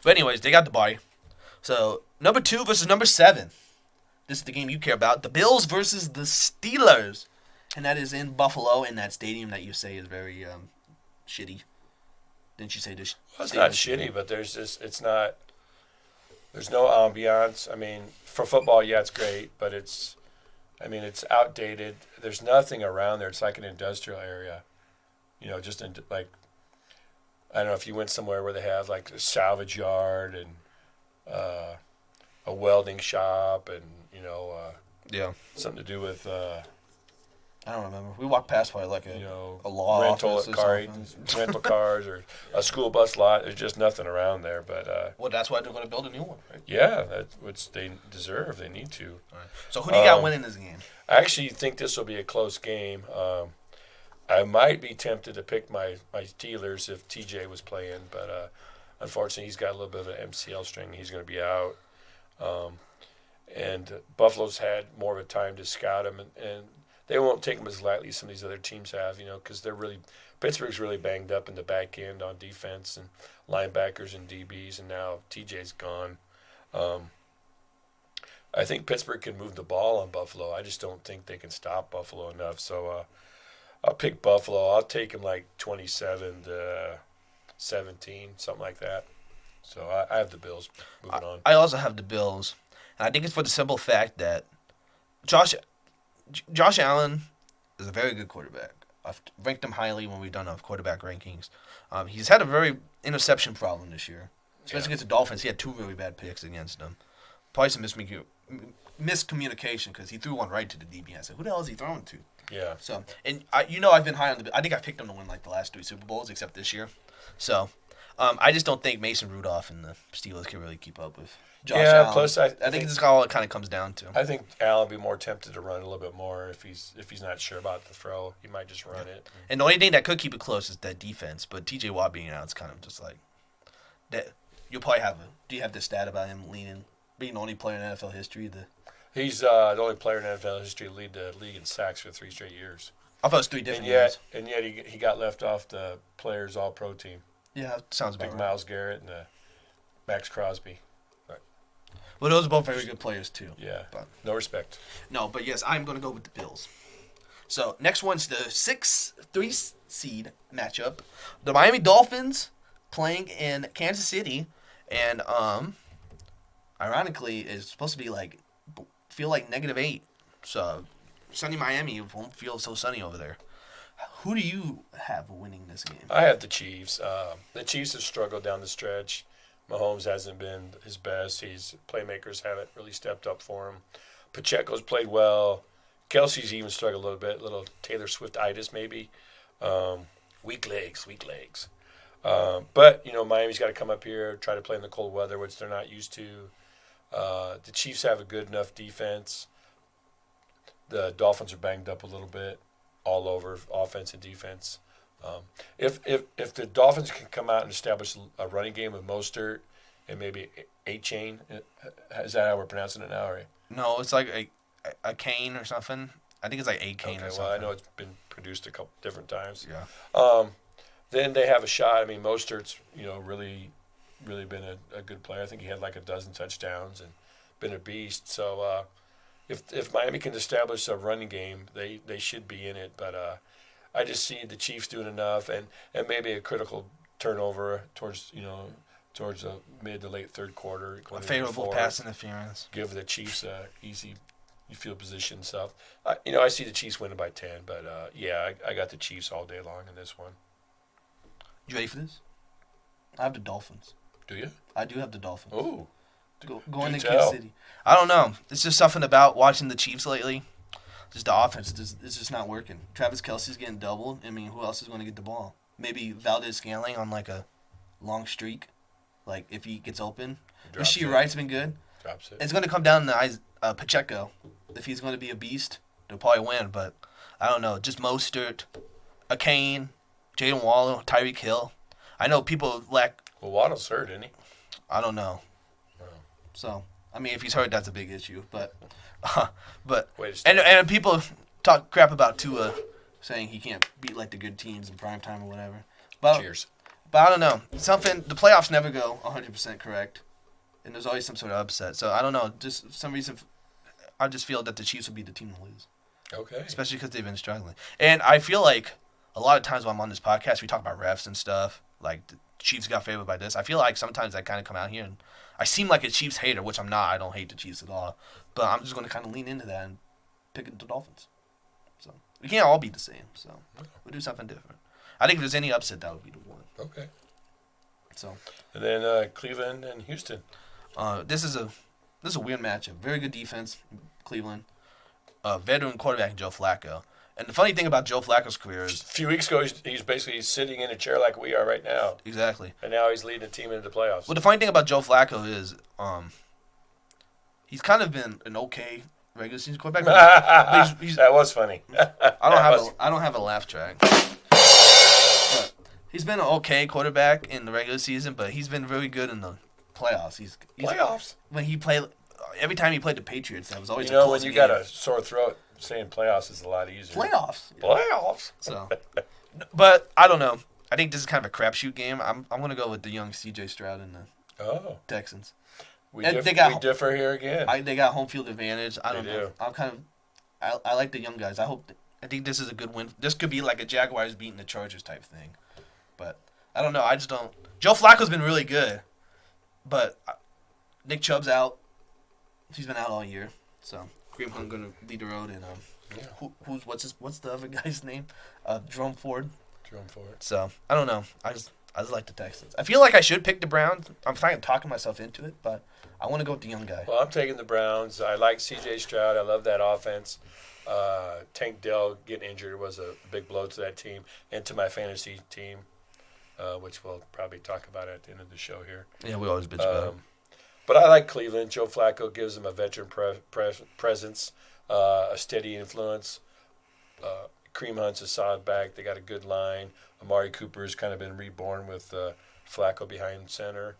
But anyways, they got the bye. So number 2 versus number 7. This is the game you care about. The Bills versus the Steelers, and that is in Buffalo in that stadium that you say is very shitty. Didn't you say this? Well, it's not shitty, but it's not. There's no ambiance. I mean, for football, yeah, it's great, but it's outdated. There's nothing around there. It's like an industrial area, just in I don't know if you went somewhere where they have a salvage yard and a welding shop and something to do with. I don't remember. We walked past probably a law rental office rental cars or a school bus lot. There's just nothing around there. But well, that's why they're going to build a new one, right? Yeah, that's what they deserve. They need to. All right. So who do you got winning this game? I actually think this will be a close game. I might be tempted to pick my Steelers if TJ was playing, but unfortunately he's got a little bit of an MCL string. He's going to be out. And Buffalo's had more of a time to scout him, and they won't take him as lightly as some of these other teams have, because Pittsburgh's really banged up in the back end on defense and linebackers and DBs, and now TJ's gone. I think Pittsburgh can move the ball on Buffalo. I just don't think they can stop Buffalo enough. So I'll pick Buffalo. I'll take him 27-17, something like that. So I have the Bills moving on. I also have the Bills, and I think it's for the simple fact that Josh Allen is a very good quarterback. I've ranked him highly when we've done quarterback rankings. He's had a very interception problem this year, especially against the Dolphins. He had 2 really bad picks against them. Probably some miscommunication because he threw one right to the DB. I said, who the hell is he throwing to? Yeah. So, and I've been high on I think I picked him to win the last 3 Super Bowls except this year. So, I just don't think Mason Rudolph and the Steelers can really keep up with Josh Allen. Plus I think this is all it kind of comes down to. I think Allen will be more tempted to run a little bit more if he's not sure about the throw. He might just run it. And the only thing that could keep it close is that defense. But T.J. Watt being out, it's kind of just that. You'll probably do you have the stat about him being the only player in NFL history? He's the only player in NFL history to lead the league in sacks for 3 straight years. I thought it was 3 different years. And yet he got left off the Players All-Pro team. Yeah, sounds about right. Myles Garrett and Max Crosby. Right. Well, those are both very good players, too. Yeah, but no respect. No, but yes, I'm going to go with the Bills. So, next one's the 6-3 seed matchup. The Miami Dolphins playing in Kansas City. And, ironically, it's supposed to be feel -8. So, sunny Miami won't feel so sunny over there. Who do you have winning this game? I have the Chiefs. The Chiefs have struggled down the stretch. Mahomes hasn't been his best. His playmakers haven't really stepped up for him. Pacheco's played well. Kelsey's even struggled a little bit. Little Taylor Swift-itis maybe. Weak legs. But, Miami's got to come up here, try to play in the cold weather, which they're not used to. The Chiefs have a good enough defense. The Dolphins are banged up a little bit all over, offense and defense. If the Dolphins can come out and establish a running game with Mostert and maybe A-Chain, is that how we're pronouncing it now? Or? No, it's like a cane or something. I think it's like A-Cane or something. Well, I know it's been produced a couple different times. Yeah. Then they have a shot. I mean, Mostert's, really been a good player. I think he had 12 touchdowns and been a beast. So if Miami can establish a running game, they should be in it. But I just see the Chiefs doing enough, and maybe a critical turnover towards the mid to late third quarter. A favorable pass interference. Give the Chiefs a easy field position stuff. I see the Chiefs winning by 10, but I got the Chiefs all day long in this one. You ready for this? I have the Dolphins. Do you? I do have the Dolphins. Oh. Going to Kansas City. I don't know. It's just something about watching the Chiefs lately. Just the offense. It's just not working. Travis Kelce's getting doubled. I mean, who else is going to get the ball? Maybe Valdez-Scantling on like a long streak. Like if he gets open. Rasheed Wright's been good. Drops it. It's going to come down to Pacheco. If he's going to be a beast, they'll probably win. But I don't know. Just Mostert, Kane, Jayden Waller, Tyreek Hill. I know people lack. Well, Waddle's hurt, isn't he? I don't know. So, I mean, if he's hurt, that's a big issue. But and people talk crap about Tua, saying he can't beat like the good teams in prime time or whatever. But, Cheers. But I don't know. The playoffs never go 100% correct, and there's always some sort of upset. So I don't know. Just for some reason, I just feel that the Chiefs will be the team to lose. Okay. Especially because they've been struggling. And I feel like a lot of times when I'm on this podcast, we talk about refs and stuff. Like the Chiefs got favored by this. I feel like sometimes I kind of come out here and I seem like a Chiefs hater, which I'm not. I don't hate the Chiefs at all. But I'm just going to kind of lean into that and pick the Dolphins. So we can't all be the same. So we'll do something different. I think if there's any upset, that would be the one. Okay. So. And then Cleveland and Houston. This is a weird matchup. Very good defense, Cleveland. Veteran quarterback Joe Flacco. And the funny thing about Joe Flacco's career is... A few weeks ago, he's basically sitting in a chair like we are right now. Exactly. And now he's leading a team into the playoffs. Well, the funny thing about Joe Flacco is he's kind of been an okay regular season quarterback. That was funny. I don't have a laugh track. But he's been an okay quarterback in the regular season, but he's been really good in the playoffs. Playoffs? When he played... Every time he played the Patriots, that was always a close when you game. got a sore throat, saying playoffs is a lot easier. Playoffs. So, but I don't know. I think this is kind of a crapshoot game. I'm going to go with the young C.J. Stroud and the Texans. We differ here again. They got home field advantage. I don't know. Do. I like the young guys. I think this is a good win. This could be like a Jaguars beating the Chargers type thing. But I don't know. I just don't. Joe Flacco's been really good, but Nick Chubb's out. He's been out all year, so Kareem Hunt going to lead the road, and what's the other guy's name? Jerome Ford. So I don't know. I just like the Texans. I feel like I should pick the Browns. I'm kind of talking myself into it, but I want to go with the young guy. Well, I'm taking the Browns. I like C.J. Stroud. I love that offense. Tank Dell getting injured was a big blow to that team and to my fantasy team, which we'll probably talk about at the end of the show here. Yeah, we always bitch about it. But I like Cleveland. Joe Flacco gives them a veteran presence, a steady influence. Kareem Hunt's a solid back. They got a good line. Amari Cooper's kind of been reborn with Flacco behind center.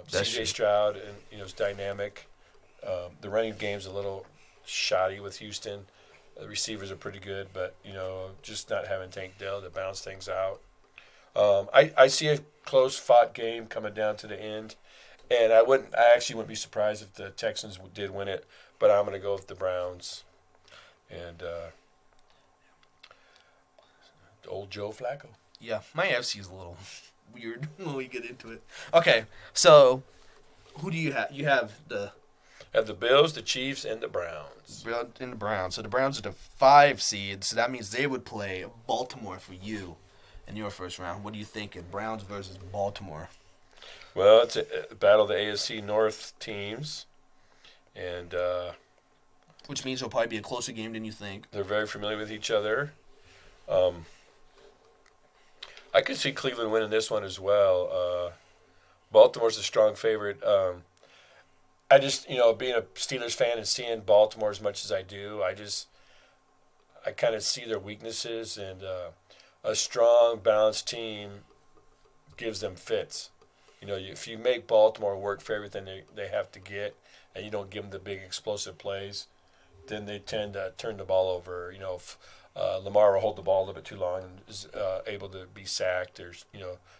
C.J. Stroud is dynamic. The running game's a little shoddy with Houston. The receivers are pretty good, but just not having Tank Dell to bounce things out. I see a close fought game coming down to the end. And I actually wouldn't be surprised if the Texans did win it, but I'm going to go with the Browns and old Joe Flacco. Yeah, my AFC is a little weird when we get into it. Okay, so who do you have? You have the Bills, the Chiefs, and the Browns. And the Browns. So the Browns are the 5 seed, so that means they would play Baltimore for you in your first round. What do you think of Browns versus Baltimore? Well, it's a battle of the AFC North teams, and which means it'll probably be a closer game than you think. They're very familiar with each other. I could see Cleveland winning this one as well. Baltimore's a strong favorite. I just, being a Steelers fan and seeing Baltimore as much as I do, I kind of see their weaknesses, and a strong, balanced team gives them fits. If you make Baltimore work for everything they have to get, and you don't give them the big explosive plays, then they tend to turn the ball over. If Lamar will hold the ball a little bit too long and is able to be sacked or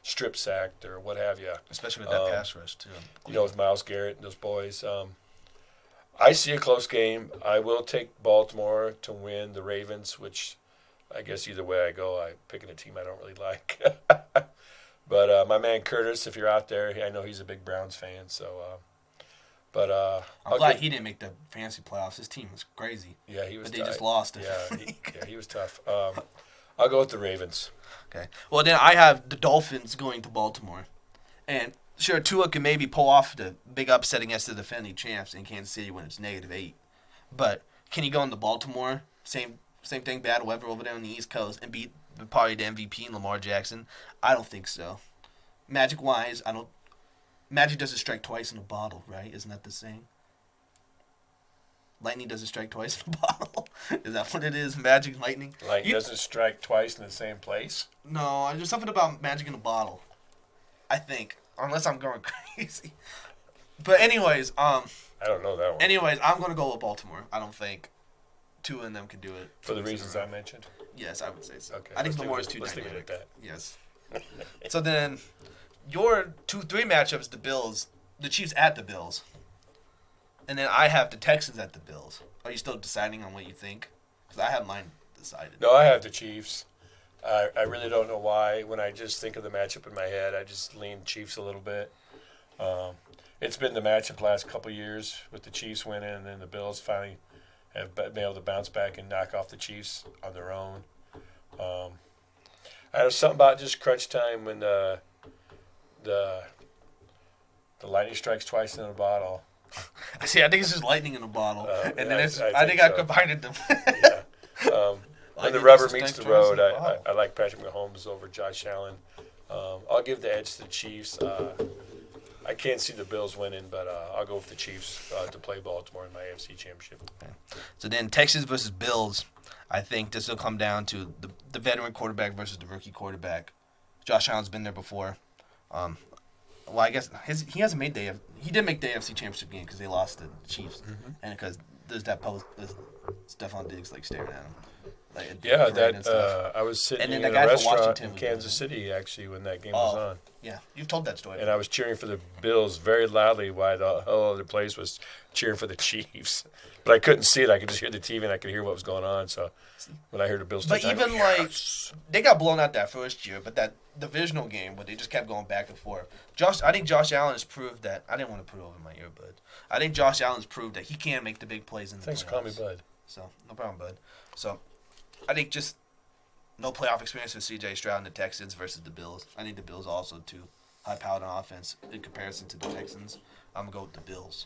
strip sacked or what have you. Especially with that pass rush too. With Myles Garrett and those boys. I see a close game. I will take Baltimore to win the Ravens, which I guess either way I go, I'm picking a team I don't really like. But my man Curtis, if you're out there, I know he's a big Browns fan. So, I'm glad he didn't make the fantasy playoffs. His team was crazy. Yeah, he was. But they just lost it. Yeah, he was tough. I'll go with the Ravens. Okay. Well, then I have the Dolphins going to Baltimore, and sure, Tua can maybe pull off the big upset against the defending champs in Kansas City when it's -8. But can he go into Baltimore, same thing, bad weather over there on the East Coast, and beat probably the MVP in Lamar Jackson? I don't think so. Magic-wise, Magic doesn't strike twice in a bottle, right? Isn't that the saying? Lightning doesn't strike twice in a bottle. Is that what it is? Magic, lightning? Lightning doesn't strike twice in the same place? No, there's something about magic in a bottle. I think. Unless I'm going crazy. But anyways, I don't know that one. Anyways, I'm going to go with Baltimore. I don't think two of them can do it. For the reasons I mentioned? Yes, I would say so. Okay. I think Lamar is too dynamic. dynamic. Let's leave it at that. Yes. So then, your 2-3 matchups, the Bills, the Chiefs at the Bills. And then I have the Texans at the Bills. Are you still deciding on what you think? Because I have mine decided. No, I have the Chiefs. I really don't know why. When I just think of the matchup in my head, I just lean Chiefs a little bit. It's been the matchup last couple of years with the Chiefs winning, and then the Bills finally have been able to bounce back and knock off the Chiefs on their own. I know something about just crunch time when the lightning strikes twice in a bottle. See, I think it's just lightning in a bottle, and then I think so. I combined them. Yeah. When the rubber meets the road, I like Patrick Mahomes over Josh Allen. I'll give the edge to the Chiefs. I can't see the Bills winning, but I'll go with the Chiefs to play Baltimore in my AFC Championship. Okay. So then Texans versus Bills. I think this will come down to the veteran quarterback versus the rookie quarterback. Josh Allen's been there before. Well, I guess he hasn't made he did make the AFC Championship game because they lost to the Chiefs, and because there's Stephon Diggs staring at him. I was sitting in a restaurant in Kansas City actually when that game was on. Yeah, you've told that story. And I was cheering for the Bills very loudly while the whole other place was cheering for the Chiefs. But I couldn't see it. I could just hear the TV and I could hear what was going on. So when I heard the Bills, but even they got blown out that first year. But that divisional game where they just kept going back and forth. I think Josh Allen has proved that. I didn't want to put it over my earbud. I think Josh Allen's proved that he can make the big plays in the playoffs. Thanks for calling me bud. So no problem, bud. So I think just no playoff experience with C.J. Stroud and the Texans versus the Bills. I think the Bills also too high-powered on offense in comparison to the Texans. I'm going to go with the Bills.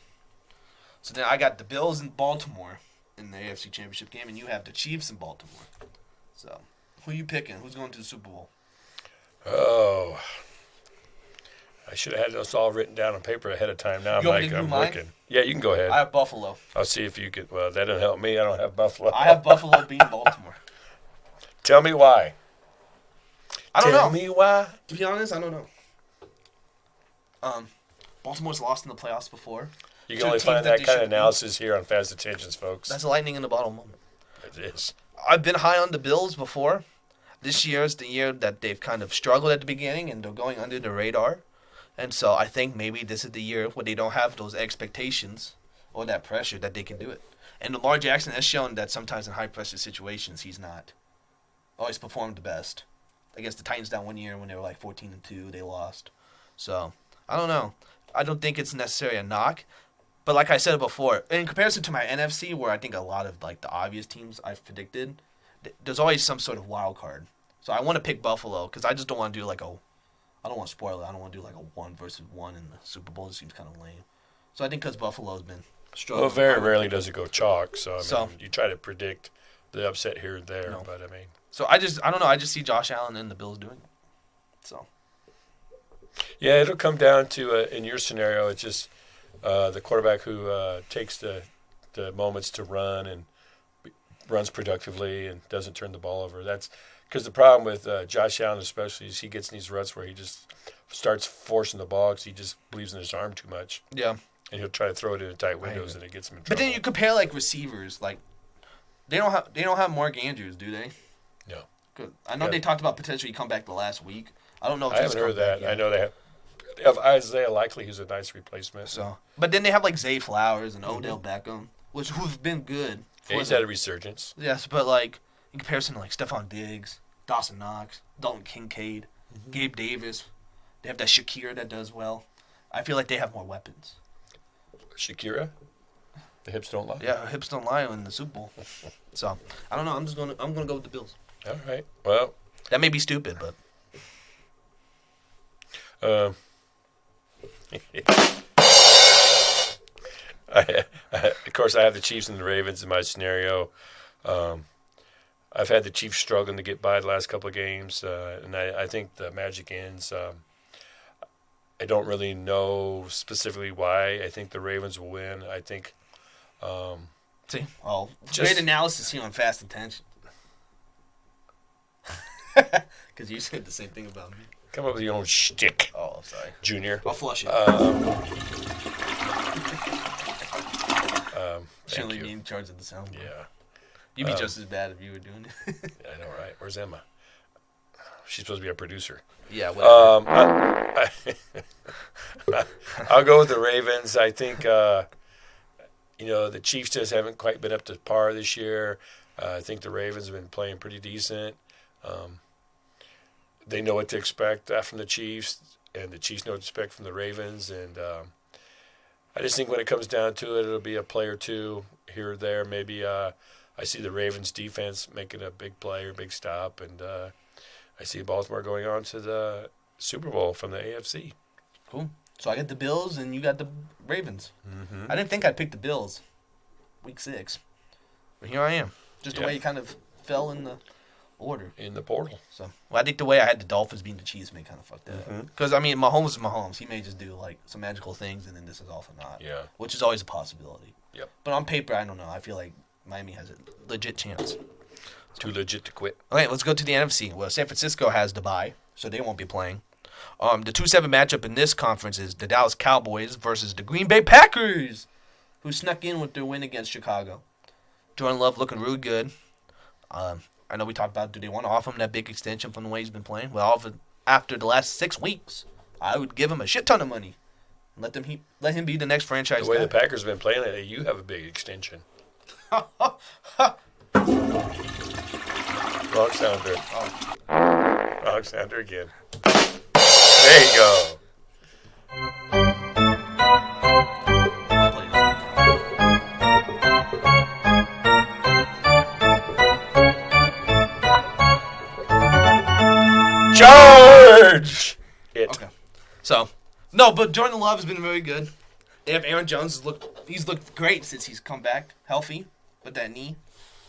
So then I got the Bills in Baltimore in the AFC Championship game, and you have the Chiefs in Baltimore. So who are you picking? Who's going to the Super Bowl? Oh. I should have had this all written down on paper ahead of time. Now I'm looking. Yeah, you can go ahead. I have Buffalo. I'll see if you could. Well, that didn't help me. I don't have Buffalo. I have Buffalo beating Baltimore. Tell me why. I don't know. Tell me why. To be honest, I don't know. Baltimore's lost in the playoffs before. You can only find that kind of analysis here on Fast Attentions, folks. That's a lightning in the bottle moment. It is. I've been high on the Bills before. This year is the year that they've kind of struggled at the beginning and they're going under the radar. And so I think maybe this is the year where they don't have those expectations or that pressure that they can do it. And Lamar Jackson has shown that sometimes in high-pressure situations he's not always performed the best. I guess the Titans down one year when they were 14-2, they lost. So I don't know. I don't think it's necessarily a knock. But like I said before, in comparison to my NFC, where I think a lot of the obvious teams I've predicted, there's always some sort of wild card. So I want to pick Buffalo because I just don't want to do I don't want to spoil it. I don't want to do a 1-1 in the Super Bowl. It seems kind of lame. So I think because Buffalo's been struggling. Well, very rarely does it go chalk. So I mean, you try to predict the upset here and there, but I mean. So I don't know. I just see Josh Allen and the Bills doing it. So. Yeah, it'll come down to in your scenario, it's just the quarterback who takes the moments to run and runs productively and doesn't turn the ball over. That's because the problem with Josh Allen especially is he gets in these ruts where he just starts forcing the ball because he just believes in his arm too much. Yeah. And he'll try to throw it into tight windows and it gets him in trouble. But then you compare receivers, they don't have Mark Andrews, do they? No. Good. I know they talked about potentially come back the last week. I don't know if I haven't heard that. I know they Of Isaiah Likely, who's a nice replacement. So, but then they have like Zay Flowers and Odell Beckham, who've been good. He's had a resurgence. Yes, but like in comparison to like Stephon Diggs, Dawson Knox, Dalton Kincaid, Gabe Davis, they have that Shakira that does well. I feel like they have more weapons. Shakira, the hips don't lie. Yeah, hips don't lie in the Super Bowl. So I don't know. I'm gonna go with the Bills. All right. Well, that may be stupid, but. Of course, I have the Chiefs and the Ravens in my scenario. I've had the Chiefs struggling to get by the last couple of games, and I think the magic ends. I don't really know specifically why. I think the Ravens will win. I think. Great analysis here on Fast Attention. Because you said the same thing about me. Come up with your own shtick. Oh, I'm sorry. Junior. I'll flush it. Shouldn't leave me in charge of the sound. Yeah. You'd be just as bad if you were doing it. I know, right? Where's Emma? She's supposed to be our producer. Yeah, whatever. I'll go with the Ravens. I think, the Chiefs just haven't quite been up to par this year. I think the Ravens have been playing pretty decent. They know what to expect from the Chiefs, and the Chiefs know what to expect from the Ravens. And I just think when it comes down to it, it'll be a play or two here or there. Maybe I see the Ravens defense making a big play or big stop, and I see Baltimore going on to the Super Bowl from the AFC. Cool. So I got the Bills, and you got the Ravens. Mm-hmm. I didn't think I'd pick the Bills week 6. But here I am. Just the way you kind of fell in the order. In the portal. So, I think the way I had the Dolphins beating the Chiefs may kind of fuck that up. Because, Mahomes is Mahomes. He may just do, some magical things, and then this is all for naught. Yeah. Which is always a possibility. Yep. But on paper, I don't know. I feel like Miami has a legit chance. Too legit to quit. Okay, let's go to the NFC. Well, San Francisco has the bye, so they won't be playing. The 2-7 matchup in this conference is the Dallas Cowboys versus the Green Bay Packers, who snuck in with their win against Chicago. Jordan Love looking really good. I know we talked about, do they want to offer him that big extension from the way he's been playing? Well, after the last 6 weeks, I would give him a shit ton of money. Let him be the next franchise The way guy. the Packers have been playing lately, you have a big extension. Wrong sounder. Oh. Wrong sounder again. There you go. Charge! Okay. So, no, but Jordan Love has been very good. They have Aaron Jones. He's looked great since he's come back healthy with that knee.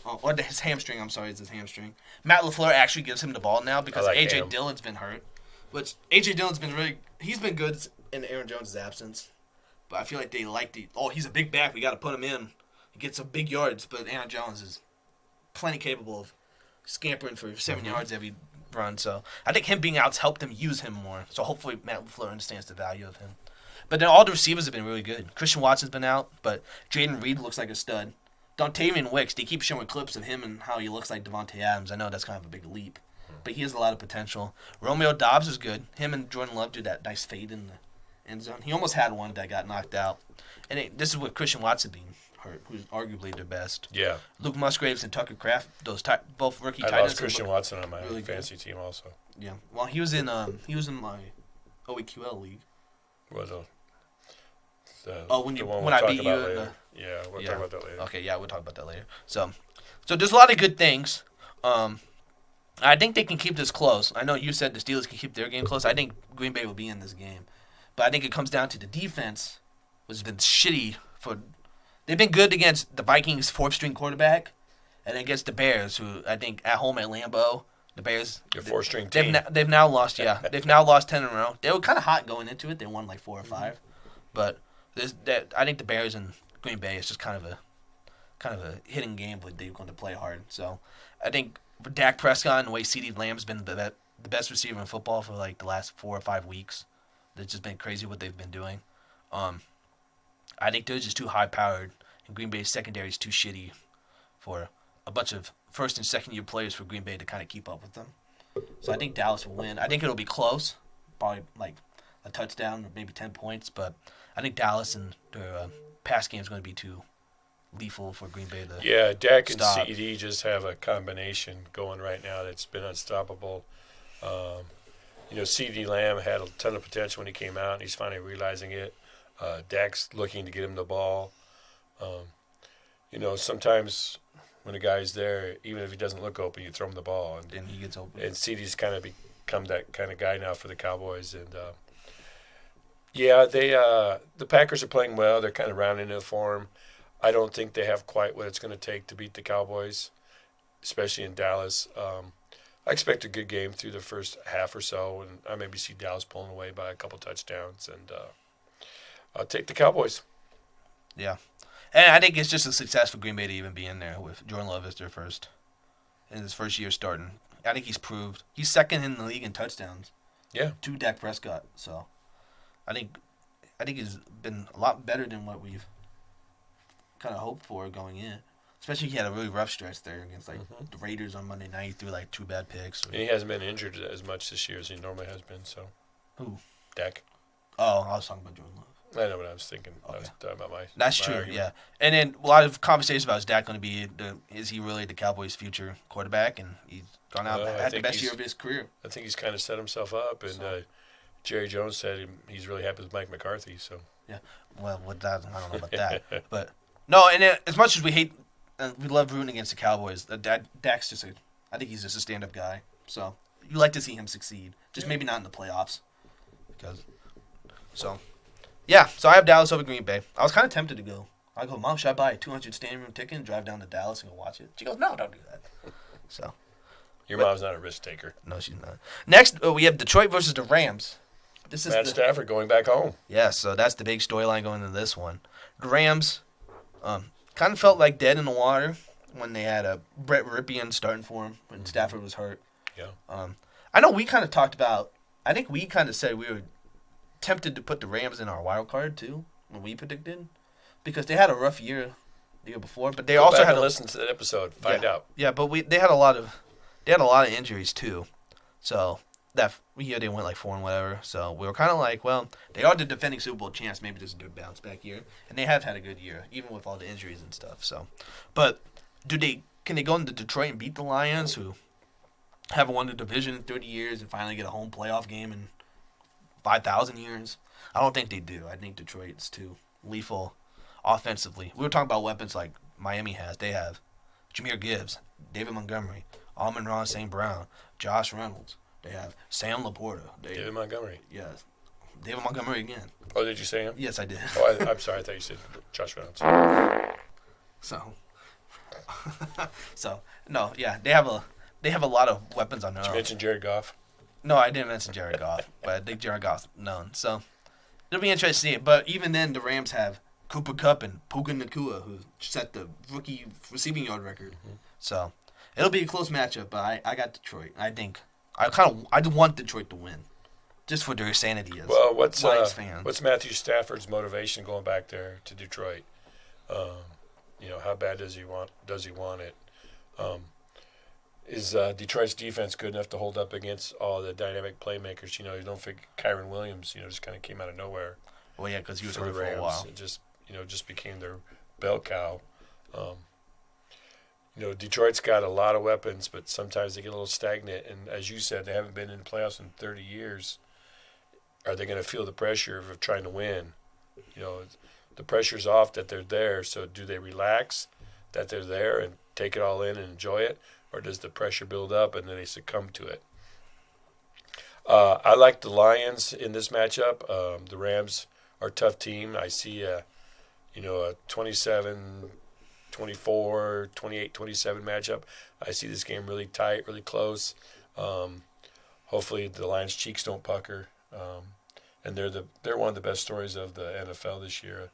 Or his hamstring, I'm sorry, it's his hamstring. Matt LaFleur actually gives him the ball now because A.J. Dillon's been hurt. Which, A.J. Dillon's been he's been good in Aaron Jones' absence. But I feel like they like he's a big back, we got to put him in. He gets some big yards, but Aaron Jones is plenty capable of scampering for 7 yards every run. So I think him being out's helped them use him more. So hopefully Matt LaFleur understands the value of him. But then all the receivers have been really good. Christian Watson's been out, but Jaden Reed looks like a stud. Dontavian Wicks, they keep showing clips of him and how he looks like Devontae Adams. I know that's kind of a big leap, but he has a lot of potential. Romeo Doubs is good. Him and Jordan Love do that nice fade in the end zone. He almost had one that got knocked out. And this is with Christian Watson being hurt, who's arguably their best. Yeah. Luke Musgraves and Tucker Kraft, both rookie tight I ends. lost Christian Watson on my really fantasy team also. Yeah. Well, he was in my OEQL league. Was when I beat you in the... Yeah, we'll talk about that later. Okay, yeah, we'll talk about that later. So there's a lot of good things. I think they can keep this close. I know you said the Steelers can keep their game close. I think Green Bay will be in this game. But I think it comes down to the defense, which has been shitty for... They've been good against the Vikings' fourth-string quarterback and against the Bears, who I think at home at Lambeau, the Bears... Your four-string team. They've now lost, They've now lost 10 in a row. They were kind of hot going into it. They won like 4 or 5. But I think the Bears and Green Bay is just kind of a hidden game where they're going to play hard. So I think for Dak Prescott and the way CeeDee Lamb's been the best receiver in football for like the last 4 or 5 weeks, it's just been crazy what they've been doing. I think they're just too high-powered, and Green Bay's secondary is too shitty for a bunch of first- and second-year players for Green Bay to kind of keep up with them. So I think Dallas will win. I think it'll be close, probably like a touchdown or maybe 10 points. But I think Dallas and their pass game is going to be too lethal for Green Bay to Yeah, Dak and stop. CD just have a combination going right now that's been unstoppable. CD Lamb had a ton of potential when he came out, and he's finally realizing it. Dak's looking to get him the ball. Sometimes when a guy's there, even if he doesn't look open, you throw him the ball. And he gets open. And CD's kind of become that kind of guy now for the Cowboys. And, the Packers are playing well. They're kind of rounding into form. I don't think they have quite what it's going to take to beat the Cowboys, especially in Dallas. I expect a good game through the first half or so, and I maybe see Dallas pulling away by a couple touchdowns, and I'll take the Cowboys. Yeah. And I think it's just a success for Green Bay to even be in there with Jordan Love as their in his first year starting. I think he's second in the league in touchdowns. Yeah. To Dak Prescott. So I think he's been a lot better than what we've kind of hoped for going in. Especially he had a really rough stretch there against the Raiders on Monday night. He threw 2 bad picks. And he hasn't been injured as much this year as he normally has been. So Who? Dak. Oh, I was talking about Jordan Love. I know what I was thinking. Okay. I was talking about my. That's my true. argument. Yeah, and then a lot of conversations about is Dak going to be is he really the Cowboys' future quarterback? And he's gone out had the best year of his career. I think he's kind of set himself up, and Jerry Jones said he's really happy with Mike McCarthy. So yeah, well, with that I don't know about that, but no. And as much as we love rooting against the Cowboys, Dak's I think he's just a stand-up guy. So you like to see him succeed, just maybe not in the playoffs, Yeah, so I have Dallas over Green Bay. I was kind of tempted to go. I go, Mom, should I buy a 200 standing room ticket and drive down to Dallas and go watch it? She goes, no, don't do that. So, your mom's not a risk taker. No, she's not. Next, we have Detroit versus the Rams. This is Matt Stafford going back home. Yeah, so that's the big storyline going into this one. The Rams kind of felt like dead in the water when they had a Brett Ripien starting for him when Stafford was hurt. Yeah. I know we kind of talked about. I think we kind of said we were tempted to put the Rams in our wild card too when we predicted, because they had a rough year the year before, but they Go also back had and listen to that episode. Find out. Yeah, but they had a lot of injuries too, so that year they went 4 and whatever. So we were kind of like, well, they are the defending Super Bowl champs. Maybe this is their bounce back year, and they have had a good year even with all the injuries and stuff. So, but can they go into Detroit and beat the Lions, who haven't won the division in 30 years, and finally get a home playoff game in 5,000 years? I don't think they do. I think Detroit's too lethal offensively. We were talking about weapons like Miami has. They have Jahmyr Gibbs, David Montgomery, Amon-Ra St. Brown, Josh Reynolds. They have Sam Laporta. David Montgomery. Yes. David Montgomery again. Oh, did you say him? Yes, I did. Oh, I'm sorry. I thought you said Josh Reynolds. No, yeah, they have a lot of weapons on their Did you own. mention Jared Goff? No, I didn't mention Jared Goff, but I think Jared Goff's known. So it'll be interesting to see it. But even then, the Rams have Cooper Kupp and Puka Nacua, who set the rookie receiving yard record. Mm-hmm. So it'll be a close matchup. But I got Detroit. I think I want Detroit to win, just for their sanity as Lions fans. What's Matthew Stafford's motivation going back there to Detroit? How bad does he want it? Is Detroit's defense good enough to hold up against all the dynamic playmakers? You don't think Kyron Williams, just kind of came out of nowhere. Well, yeah, because he was for hurt the for Rams. a while. It just became their bell cow. Detroit's got a lot of weapons, but sometimes they get a little stagnant. And as you said, they haven't been in the playoffs in 30 years. Are they going to feel the pressure of trying to win? The pressure's off that they're there. So do they relax that they're there and take it all in and enjoy it? Or does the pressure build up and then they succumb to it? I like the Lions in this matchup. The Rams are a tough team. I see a 27-24, 28-27 matchup. I see this game really tight, really close. Hopefully the Lions' cheeks don't pucker. And they're one of the best stories of the NFL this year.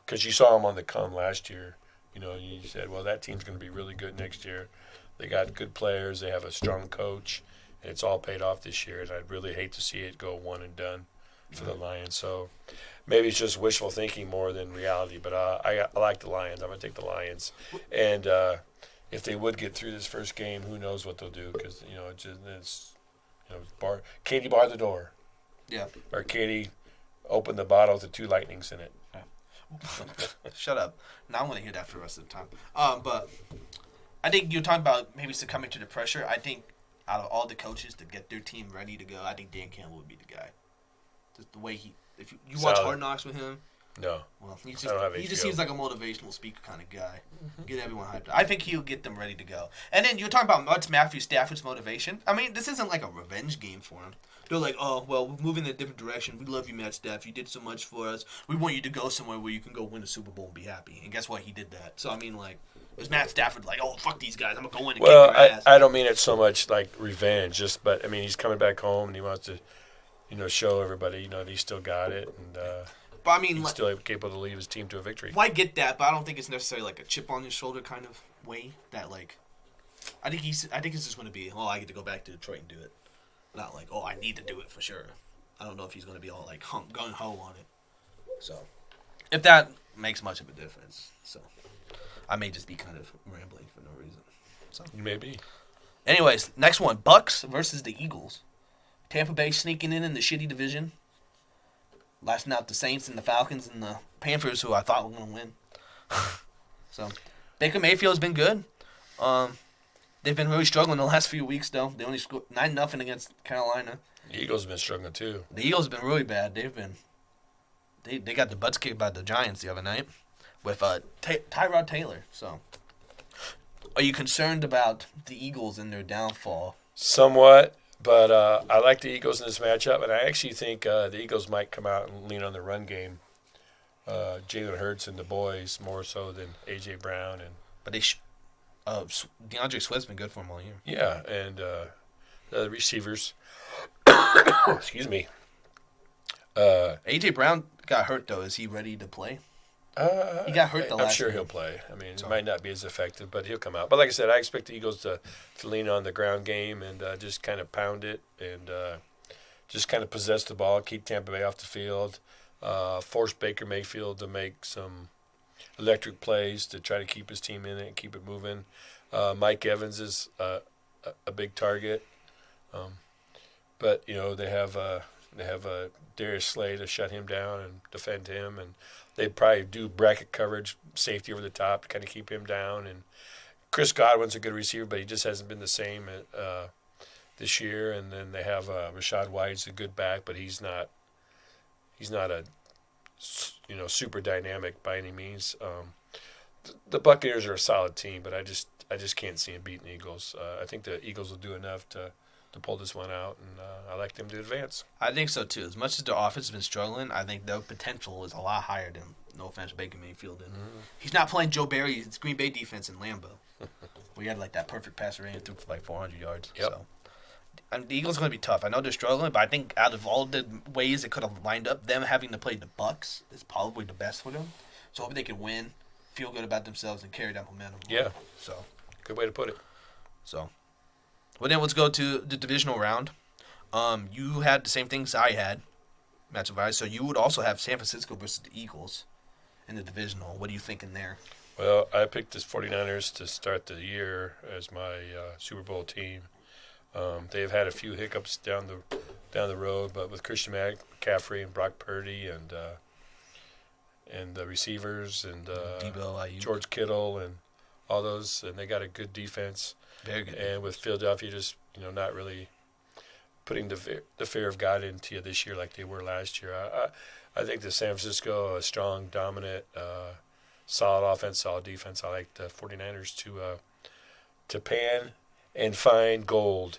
Because you saw them on the come last year. You said, well, that team's going to be really good next year. They got good players. They have a strong coach. And it's all paid off this year. And I'd really hate to see it go one and done for the Lions. So maybe it's just wishful thinking more than reality. But I like the Lions. I'm going to take the Lions. And if they would get through this first game, who knows what they'll do? Because, Katie bar the door. Yeah. Arcady opened the bottle with the 2 lightnings in it. Shut up. Now I want to hear that for the rest of the time. But I think you're talking about maybe succumbing to the pressure. I think out of all the coaches to get their team ready to go, I think Dan Campbell would be the guy. Just the way if you watch Hard Knocks with him. No. Well, he just seems like a motivational speaker kind of guy. Get everyone hyped up. I think he'll get them ready to go. And then you're talking about what's Matthew Stafford's motivation. I mean, this isn't like a revenge game for him. They're like, oh, well, we're moving in a different direction. We love you, Matt Stafford. You did so much for us. We want you to go somewhere where you can go win a Super Bowl and be happy. And guess what? He did that. So, I mean, like, it was Matt Stafford like, oh, fuck these guys. I'm going to go in and kick their ass. I don't mean it so much like revenge, but, I mean, he's coming back home and he wants to, show everybody, that he's still got it. And but, I mean, he's still capable to lead his team to a victory. Well, I get that, but I don't think it's necessarily like a chip on his shoulder kind of way. That, like, I think it's just going to be, I get to go back to Detroit and do it. Not like, I need to do it for sure. I don't know if he's going to be all like gung-ho on it. So, if that makes much of a difference. So, I may just be kind of rambling for no reason. So maybe. Anyways, next one. Bucks versus the Eagles. Tampa Bay sneaking in the shitty division. Lasting out the Saints and the Falcons and the Panthers, who I thought were going to win. So, Baker Mayfield's been good. They've been really struggling the last few weeks, though. They only scored 9-0 against Carolina. The Eagles have been struggling, too. The Eagles have been really bad. They got the butts kicked by the Giants the other night with Tyrod Taylor. So, are you concerned about the Eagles and their downfall? Somewhat, but I like the Eagles in this matchup, and I actually think the Eagles might come out and lean on the run game. Jalen Hurts and the boys more so than A.J. Brown. But DeAndre Swift's been good for him all year. Yeah, and the receivers. Excuse me. A.J. Brown got hurt, though. Is he ready to play? He got hurt I'm sure he'll play. I mean, it might not be as effective, but he'll come out. But like I said, I expect the Eagles to lean on the ground game and just kind of pound it and just kind of possess the ball, keep Tampa Bay off the field, force Baker Mayfield to make some electric plays to try to keep his team in it and keep it moving. Mike Evans is a big target, but they have Darius Slay to shut him down and defend him, and they probably do bracket coverage, safety over the top to kind of keep him down. And Chris Godwin's a good receiver, but he just hasn't been the same this year. And then they have Rashad White's a good back, but he's not a super dynamic by any means. The Buccaneers are a solid team, but I just can't see them beating the Eagles. I think the Eagles will do enough to pull this one out, and I like them to advance. I think so, too. As much as their offense has been struggling, I think their potential is a lot higher than, no offense, Baker Mayfield. And he's not playing Joe Barry's Green Bay defense in Lambeau. We had, that perfect passer in through for, 400 yards. Yep. So, and the Eagles are going to be tough. I know they're struggling, but I think out of all the ways it could have lined up, them having to play the Bucs is probably the best for them. So, hopefully they can win, feel good about themselves, and carry that momentum. Yeah. So, good way to put it. So, well, then let's go to the divisional round. You had the same things I had, matchup-wise, so you would also have San Francisco versus the Eagles in the divisional. What are you thinking there? Well, I picked the 49ers to start the year as my Super Bowl team. They've had a few hiccups down the road, but with Christian McCaffrey and Brock Purdy and the receivers and Debo, George Kittle and all those, and they got a good defense. Very good. And with Philadelphia just not really putting the fear of God into you this year like they were last year. I think the San Francisco, a strong, dominant, solid offense, solid defense. I like the 49ers to pan and find gold.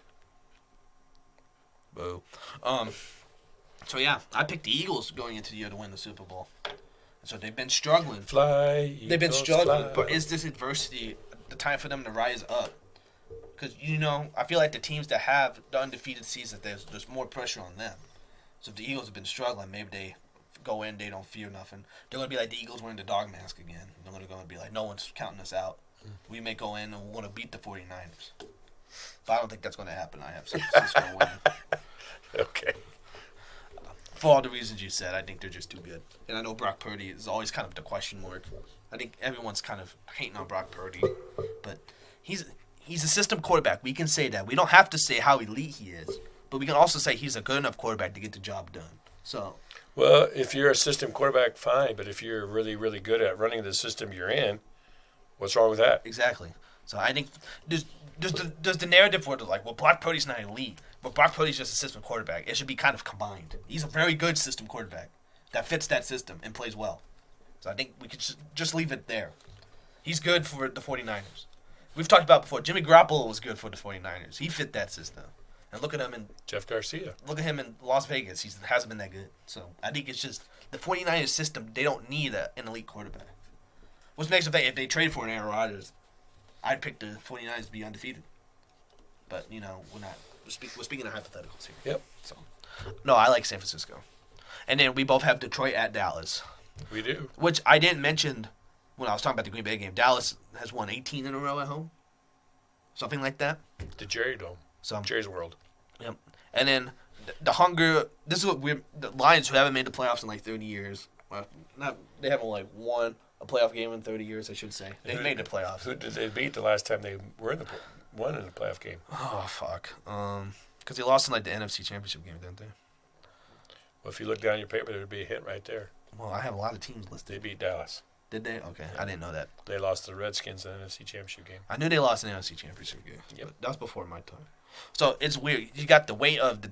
Boo. So, yeah, I picked the Eagles going into the year to win the Super Bowl. So they've been struggling. Fly, They've been Eagles, struggling, fly. but is this adversity the time for them to rise up? Because, I feel like the teams that have the undefeated seasons, there's more pressure on them. So if the Eagles have been struggling, maybe they go in, they don't fear nothing. They're going to be like the Eagles wearing the dog mask again. They're going to be like, no one's counting us out. We may go in and we're going to beat the 49ers. But I don't think that's going to happen. I have San Francisco winning. Okay. For all the reasons you said, I think they're just too good. And I know Brock Purdy is always kind of the question mark. I think everyone's kind of hating on Brock Purdy. But he's a system quarterback. We can say that. We don't have to say how elite he is. but we can also say he's a good enough quarterback to get the job done. So, well, if you're a system quarterback, fine. But if you're really, really good at running the system you're in, what's wrong with that? exactly. So I think does the narrative where they're like, well, Brock Purdy's not elite, but Brock Purdy's just a system quarterback. It should be kind of combined. He's a very good system quarterback that fits that system and plays well. So I think we could just leave it there. He's good for the 49ers. We've talked about before. Jimmy Garoppolo was good for the 49ers. He fit that system. And look at him in Jeff Garcia. Look at him in Las Vegas. He hasn't been that good. So I think it's just the 49ers system. They don't need an elite quarterback. What's next if they trade for an Aaron Rodgers? I'd pick the 49ers to be undefeated. But, we're not. We're speaking of hypotheticals here. Yep. So, no, I like San Francisco. And then we both have Detroit at Dallas. We do. Which I didn't mention when I was talking about the Green Bay game. Dallas has won 18 in a row at home. Something like that. The Jerry Dome. Jerry's World. Yep. And then the hunger. This is what the Lions, who haven't made the playoffs in like 30 years. Well, they haven't won a playoff game in 30 years, I should say. They made the playoffs. Who did they beat the last time they were won in the playoff game? Oh, fuck. Because they lost in the NFC Championship game, didn't they? Well, if you look down your paper, there would be a hint right there. Well, I have a lot of teams listed. They beat Dallas. Did they? Okay, I didn't know that. They lost to the Redskins in the NFC Championship game. I knew they lost in the NFC Championship game. Yep. That was before my time. So it's weird. You got the weight of the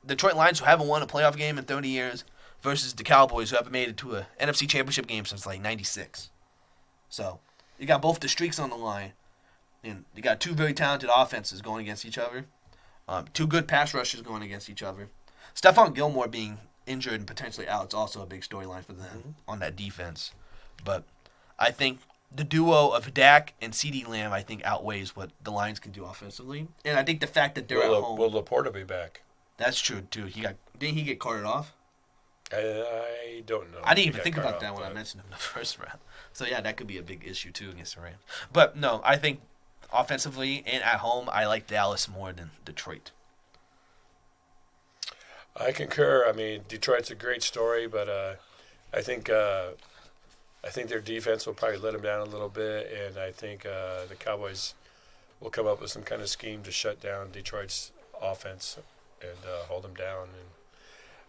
Detroit Lions, who haven't won a playoff game in 30 years, versus the Cowboys, who haven't made it to a NFC Championship game since '96. So you got both the streaks on the line, and you got two very talented offenses going against each other. Two good pass rushers going against each other. Stephon Gilmore being injured and potentially out is also a big storyline for them on that defense. But I think the duo of Dak and CeeDee Lamb, I think, outweighs what the Lions can do offensively. And I think the fact that they're at home. Will Laporta be back? That's true, too. Didn't he get carted off? I don't know. I didn't even think about that when I mentioned him in the first round. So, yeah, that could be a big issue, too, against the Rams. But, no, I think offensively and at home, I like Dallas more than Detroit. I concur. I mean, Detroit's a great story, but I think their defense will probably let them down a little bit, and I think the Cowboys will come up with some kind of scheme to shut down Detroit's offense and hold them down. And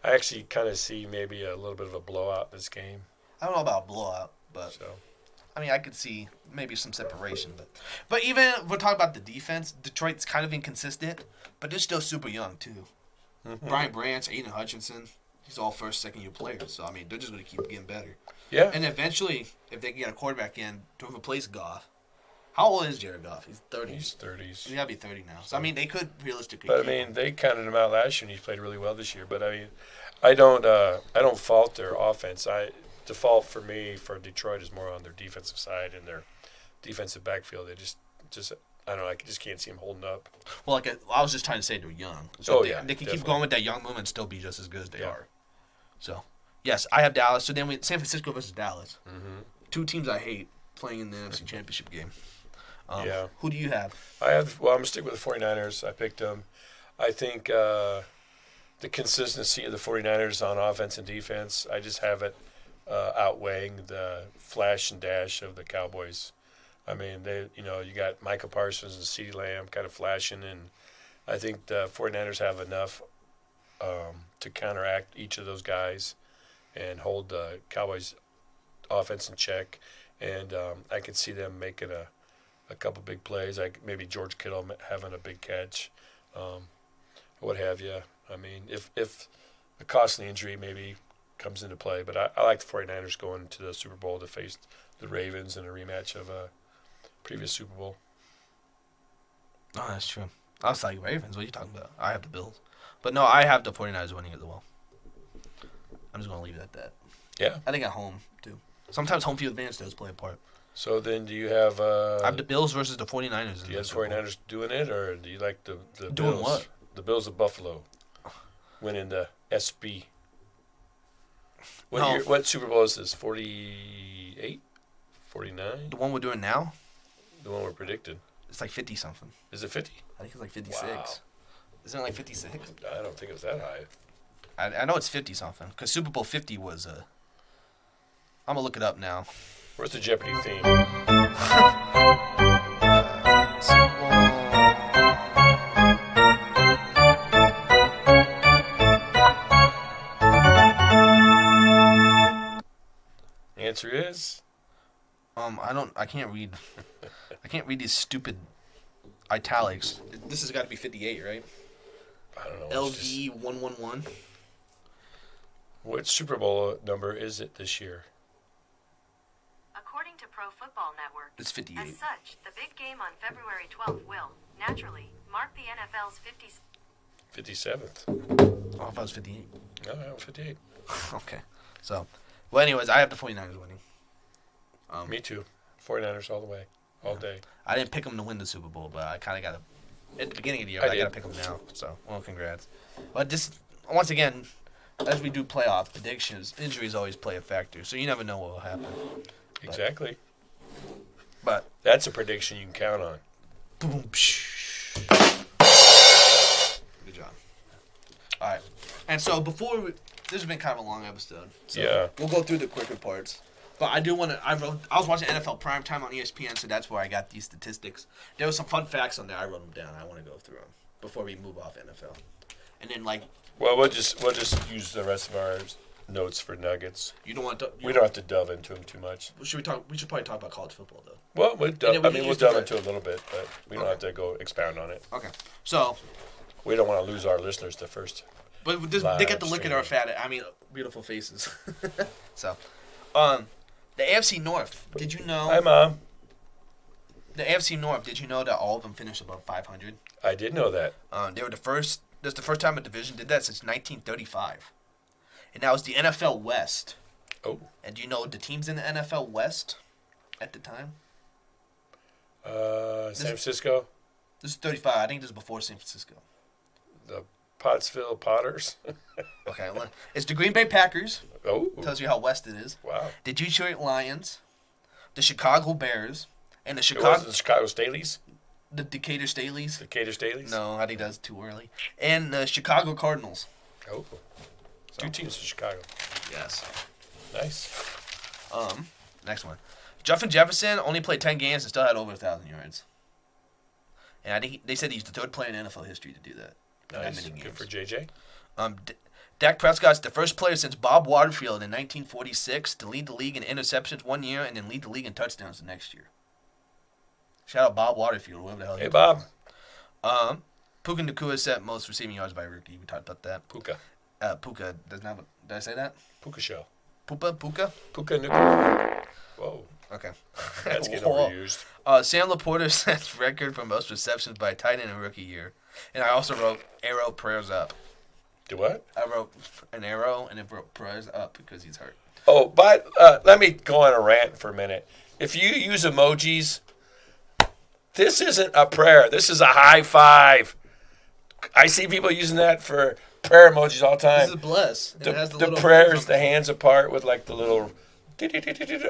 I actually kind of see maybe a little bit of a blowout in this game. I don't know about blowout, but So, I mean, I could see maybe some separation. But even if we're talking about the defense, Detroit's kind of inconsistent, but they're still super young, too. Brian Branch, Aiden Hutchinson, he's all first, second-year players. So, I mean, they're just going to keep getting better. yeah. And eventually, if they can get a quarterback in to replace Goff. How old is Jared Goff? He's 30. He's 30s. He's got to be 30 now. So, I mean, they could realistically But I keep mean, him. they counted him out last year, and he played really well this year. But I mean, I don't fault their offense. The fault for me for Detroit is more on their defensive side and their defensive backfield. They just I don't know. I just can't see them holding up. Well, I was just trying to say they're young. So they can definitely. keep going with that young movement and still be just as good as they Yeah. are. So, yes, I have Dallas. So then San Francisco versus Dallas. Mm-hmm. Two teams I hate playing in the NFC Championship game. Yeah. Who do you have? I'm going to stick with the 49ers. I picked them. I think the consistency of the 49ers on offense and defense, I just have it outweighing the flash and dash of the Cowboys. I mean, you got Micah Parsons and CeeDee Lamb kind of flashing, and I think the 49ers have enough to counteract each of those guys and hold the Cowboys' offense in check. And I could see them making a couple big plays, like maybe George Kittle having a big catch, what have you. I mean, if a costly injury maybe comes into play, but I like the 49ers going to the Super Bowl to face the Ravens in a rematch of a previous Super Bowl. Oh, that's true. I was like, Ravens, what are you talking about? I have the Bills. But no, I have the 49ers winning as well. I'm just going to leave it at that. Yeah. I think at home, too. Sometimes home field advantage does play a part. So then do you have... I have the Bills versus the 49ers. Do you have the 49ers doing it, or do you like the Bills? Doing what? The Bills of Buffalo winning the SB. What Super Bowl is this? 48? 49? The one we're doing now? The one we're predicted. It's like 50-something. Is it 50? I think it's like 56. Wow. Isn't it like 56? I don't think it was that high. I know it's 50-something. Because Super Bowl 50 was I'm going to look it up now. Where's the Jeopardy theme? Super Bowl. answer is? I can't read. I can't read these stupid italics. This has got to be 58, right? I don't know. LV 111. What Super Bowl number is it this year? According to Pro Football Network, It's 58. as such, the big game on February 12th will, naturally, mark the NFL's 57th. Oh, if I was 58. No, 58. Okay. So, well, anyways, I have the 49ers winning. Me too. 49ers all the way. All day. I didn't pick them to win the Super Bowl, but I kind of got to. At the beginning of the year, I got to pick them now. So, well, congrats. But just, once again, as we do playoff predictions, injuries always play a factor. So you never know what will happen. Exactly. But That's a prediction you can count on. boom, psh. Good job. All right. And so this has been kind of a long episode. So Yeah. We'll go through the quicker parts. But I do want to. I was watching NFL Primetime on ESPN, so that's where I got these statistics. There were some fun facts on there. I wrote them down. I want to go through them before we move off NFL. And then Well, we'll just use the rest of our notes for Nuggets. you don't want to. We don't have to delve into them too much. Should we talk? We should probably talk about college football though. Well, we'll delve the- into it a little bit, but we don't have to go expound on it. Okay. So, We don't want to lose our listeners the first. but they get to look at our beautiful faces. So, the AFC North. Did you know? Hi, Mom. The AFC North. Did you know that all of them finished above 500? I did know that. They were the first. This is the first time a division did that since 1935, and that was the NFL West. Oh. And do you know the teams in the NFL West at the time? San Francisco, This is 35. I think this is before San Francisco. the Pottsville Potters. Okay, well, it's the Green Bay Packers. Oh, Tells you how west it is. wow. The Detroit Lions, the Chicago Bears, and the It wasn't the Chicago Staleys? the Decatur Staleys. Decatur Staleys? No, I think that's too early. And the Chicago Cardinals. Oh. Two teams in Chicago. Yes. Nice. Next one. Justin Jefferson only played 10 games and still had over 1,000 yards. And I think they said he's the third player in NFL history to do that. in that Nice. many Good games. for JJ. Dak Prescott's the first player since Bob Waterfield in 1946 to lead the league in interceptions one year and then lead the league in touchdowns the next year. Shout out Bob Waterfield, whoever the hell he Hey, is. Bob. Puka Nacua set most receiving yards by a rookie. We talked about that. Puka. Puka does not. Did I say that? Puka show. Puka? Puka Nuka. Whoa. Okay. That's getting Whoa. overused. Sam Laporta sets record for most receptions by a tight end in a rookie year. And I also wrote arrow prayers up. Do what? I wrote an arrow and then wrote prayers up because he's hurt. Oh, but let me go on a rant for a minute. If you use emojis, this isn't a prayer. This is a high five. I see people using that for prayer emojis all the time. This is bless. And it has The little prayer hands is on the hands apart with like the little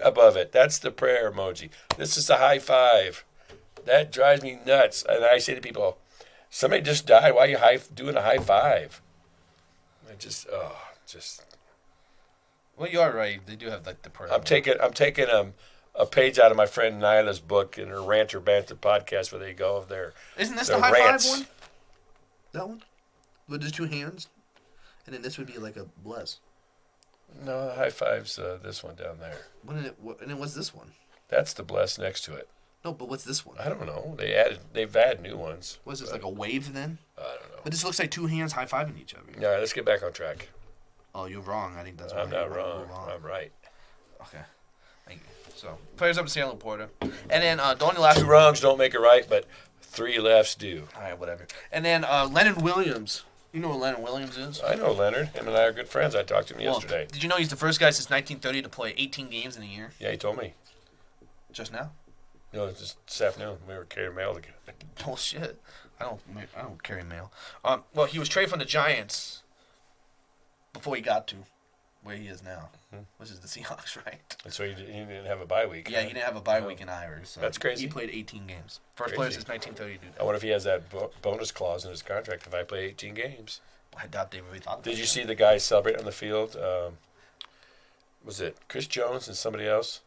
above it. That's the prayer emoji. This is a high five. That drives me nuts. And I say to people, somebody just died. Why are you doing a high five? I just. Well, you are right. They do have like the prayer. I'm taking a page out of my friend Nyla's book in her Ranter Banter podcast where they go of their. Isn't this their the high rants. five one? That one? With just two hands? And then this would be like a bless. No, the high five's this one down there. And then what's this one? That's the bless next to it. No, but what's this one? I don't know. They've added new ones. What is this, like a wave then? I don't know. But this looks like two hands high-fiving each other. All right, let's get back on track. Oh, you're wrong. I think that's I'm why not you're wrong. I'm right. Okay. Thank you. So, prayers up to Sam Laporta. And then the only last... Two wrongs don't make a right, but three lefts do. All right, whatever. And then Leonard Williams. You know who Leonard Williams is? I know Leonard. Him and I are good friends. I talked to him yesterday. Did you know he's the first guy since 1930 to play 18 games in a year? Yeah, he told me. Just now? No, just this afternoon. We were carrying mail together. Bullshit. I don't carry mail. Well, he was traded from the Giants before he got to where he is now, which is the Seahawks, right? And so he didn't have a bye week. Yeah, he didn't have a bye week in Irish. So That's crazy. He played 18 games. First player since 1930 to do that. I wonder if he has that bonus clause in his contract if I play 18 games. I doubt they really thought. Did you see the guys celebrate on the field? Was it Chris Jones and somebody else?